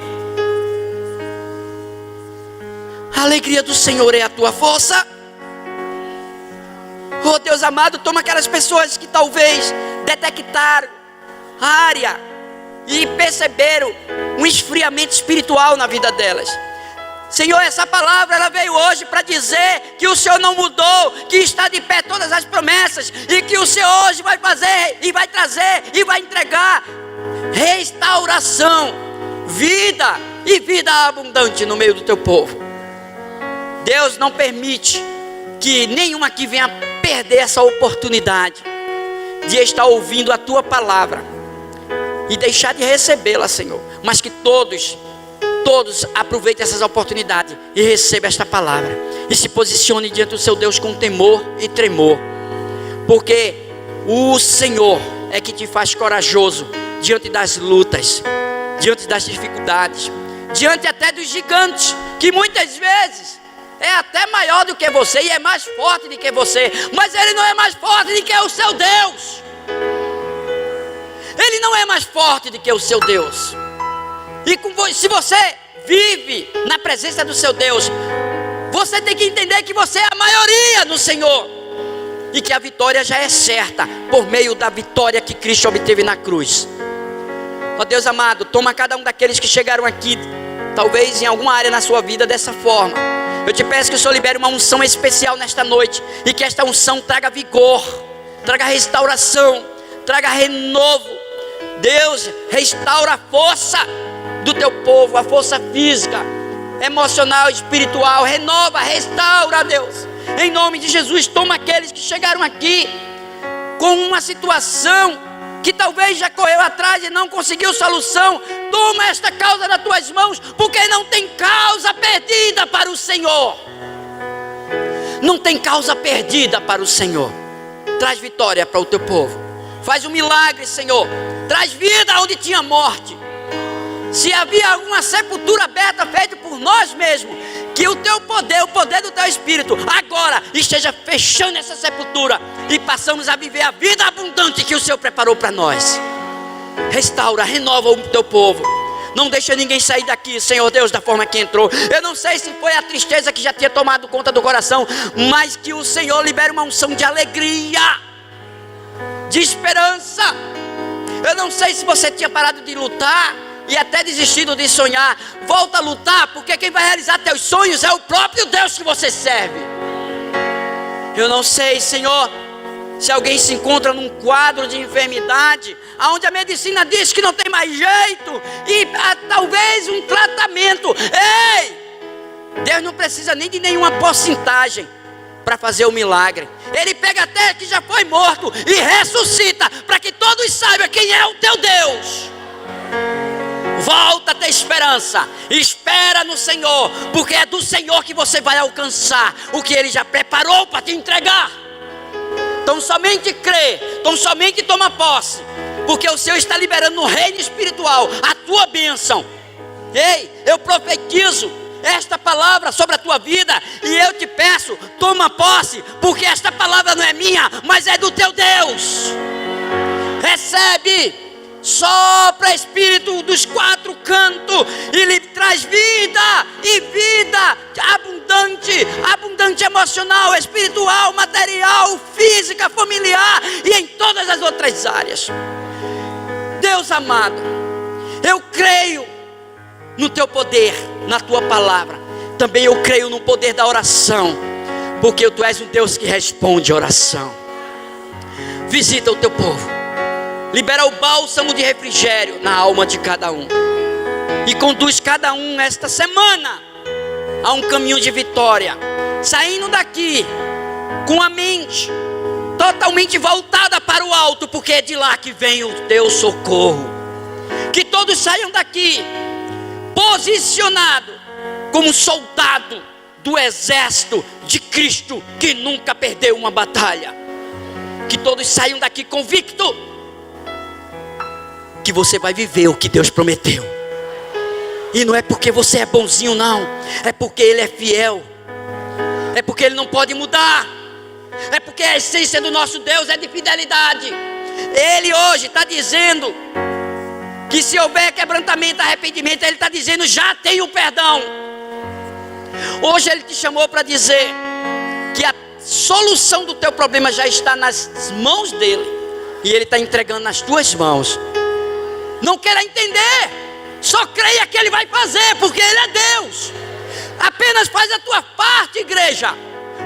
A alegria do Senhor é a tua força. Oh Deus amado, toma aquelas pessoas que talvez detectaram a área e perceberam um esfriamento espiritual na vida delas. Senhor, essa palavra ela veio hoje para dizer que o Senhor não mudou, que está de pé todas as promessas, e que o Senhor hoje vai fazer, e vai trazer, e vai entregar restauração, vida e vida abundante no meio do teu povo. Deus não permite que nenhum aqui venha perder essa oportunidade de estar ouvindo a tua palavra e deixar de recebê-la, Senhor, mas que todos aproveitem essas oportunidades e recebam esta palavra e se posicione diante do seu Deus com temor e tremor, porque o Senhor é que te faz corajoso diante das lutas, diante das dificuldades, diante até dos gigantes, que muitas vezes é até maior do que você e é mais forte do que você, mas ele não é mais forte do que o seu Deus. Ele não é mais forte do que o seu Deus. E se você vive na presença do seu Deus, você tem que entender que você é a maioria no Senhor, e que a vitória já é certa por meio da vitória que Cristo obteve na cruz. Ó Deus amado, toma cada um daqueles que chegaram aqui, talvez em alguma área na sua vida dessa forma. Eu te peço que o Senhor libere uma unção especial nesta noite, e que esta unção traga vigor, traga restauração, traga renovo. Deus, restaura a força do teu povo, a força física, emocional, espiritual. Renova, restaura, Deus, em nome de Jesus. Toma aqueles que chegaram aqui com uma situação que talvez já correu atrás e não conseguiu solução. Toma esta causa nas tuas mãos, porque não tem causa perdida para o Senhor. Não tem causa perdida para o Senhor. Traz vitória para o teu povo. Faz um milagre, Senhor. Traz vida onde tinha morte. Se havia alguma sepultura aberta feita por nós mesmos, que o teu poder, o poder do teu Espírito, agora esteja fechando essa sepultura e passamos a viver a vida abundante que o Senhor preparou para nós. Restaura, renova o teu povo. Não deixa ninguém sair daqui, Senhor Deus, da forma que entrou. Eu não sei se foi a tristeza que já tinha tomado conta do coração, mas que o Senhor libere uma unção de alegria, de esperança. Eu não sei se você tinha parado de lutar e até desistido de sonhar. Volta a lutar, porque quem vai realizar teus sonhos é o próprio Deus que você serve. Eu não sei, Senhor, se alguém se encontra num quadro de enfermidade, onde a medicina diz que não tem mais jeito, e talvez um tratamento. Ei, Deus não precisa nem de nenhuma porcentagem para fazer o milagre. Ele pega até que já foi morto e ressuscita, para que todos saibam quem é o teu Deus. Volta a ter esperança, espera no Senhor, porque é do Senhor que você vai alcançar o que Ele já preparou para te entregar. Então somente crê, então somente toma posse, porque o Senhor está liberando no reino espiritual a tua bênção. Ei, eu profetizo esta palavra sobre a tua vida, e eu te peço, toma posse, porque esta palavra não é minha, mas é do teu Deus. Recebe, sopra Espírito dos quatro cantos, e lhe traz vida, e vida abundante, abundante emocional, espiritual, material, física, familiar, e em todas as outras áreas. Deus amado, eu creio no teu poder, na tua palavra. Também eu creio no poder da oração, porque tu és um Deus que responde oração. Visita o teu povo, libera o bálsamo de refrigério na alma de cada um, e conduz cada um esta semana a um caminho de vitória, saindo daqui com a mente totalmente voltada para o alto, porque é de lá que vem o teu socorro. Que todos saiam daqui posicionado como soldado do exército de Cristo, que nunca perdeu uma batalha. Que todos saiam daqui convicto que você vai viver o que Deus prometeu. E não é porque você é bonzinho, não, é porque Ele é fiel, é porque Ele não pode mudar, é porque a essência do nosso Deus é de fidelidade. Ele hoje está dizendo que se houver quebrantamento, arrependimento, Ele está dizendo, já tem o perdão. Hoje Ele te chamou para dizer que a solução do teu problema já está nas mãos dEle, e Ele está entregando nas tuas mãos. Não queira entender, só creia que Ele vai fazer, porque Ele é Deus. Apenas faz a tua parte, igreja,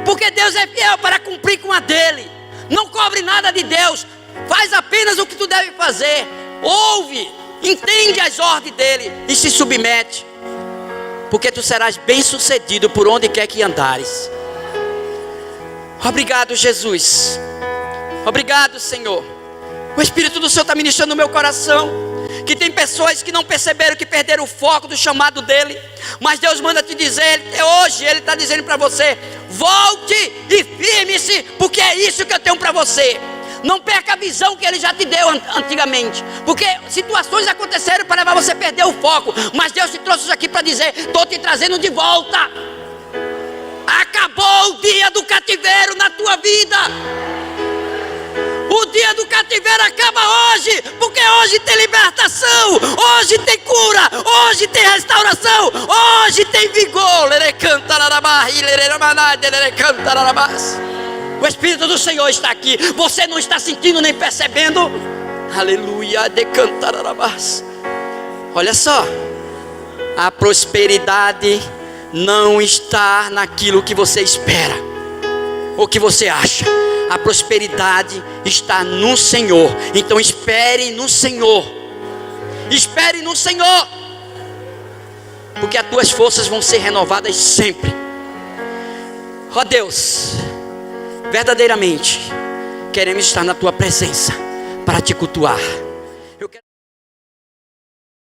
porque Deus é fiel para cumprir com a dEle. Não cobre nada de Deus, faz apenas o que tu deve fazer. Ouve, entende as ordens dEle e se submete, porque tu serás bem sucedido por onde quer que andares. Obrigado, Jesus. Obrigado, Senhor. O Espírito do Senhor está ministrando no meu coração que tem pessoas que não perceberam, que perderam o foco do chamado dEle. Mas Deus manda te dizer, hoje Ele está dizendo para você, volte e firme-se, porque é isso que eu tenho para você. Não perca a visão que Ele já te deu antigamente, porque situações aconteceram para levar você a perder o foco. Mas Deus te trouxe isso aqui para dizer, estou te trazendo de volta. Acabou o dia do cativeiro na tua vida. O dia do cativeiro acaba hoje, porque hoje tem libertação, hoje tem cura, hoje tem restauração, hoje tem vigor. O Espírito do Senhor está aqui. Você não está sentindo nem percebendo? Aleluia. Olha só, a prosperidade não está naquilo que você espera ou que você acha. A prosperidade está no Senhor. Então espere no Senhor. Espere no Senhor, porque as tuas forças vão ser renovadas sempre. Ó Deus, verdadeiramente queremos estar na tua presença para te cultuar.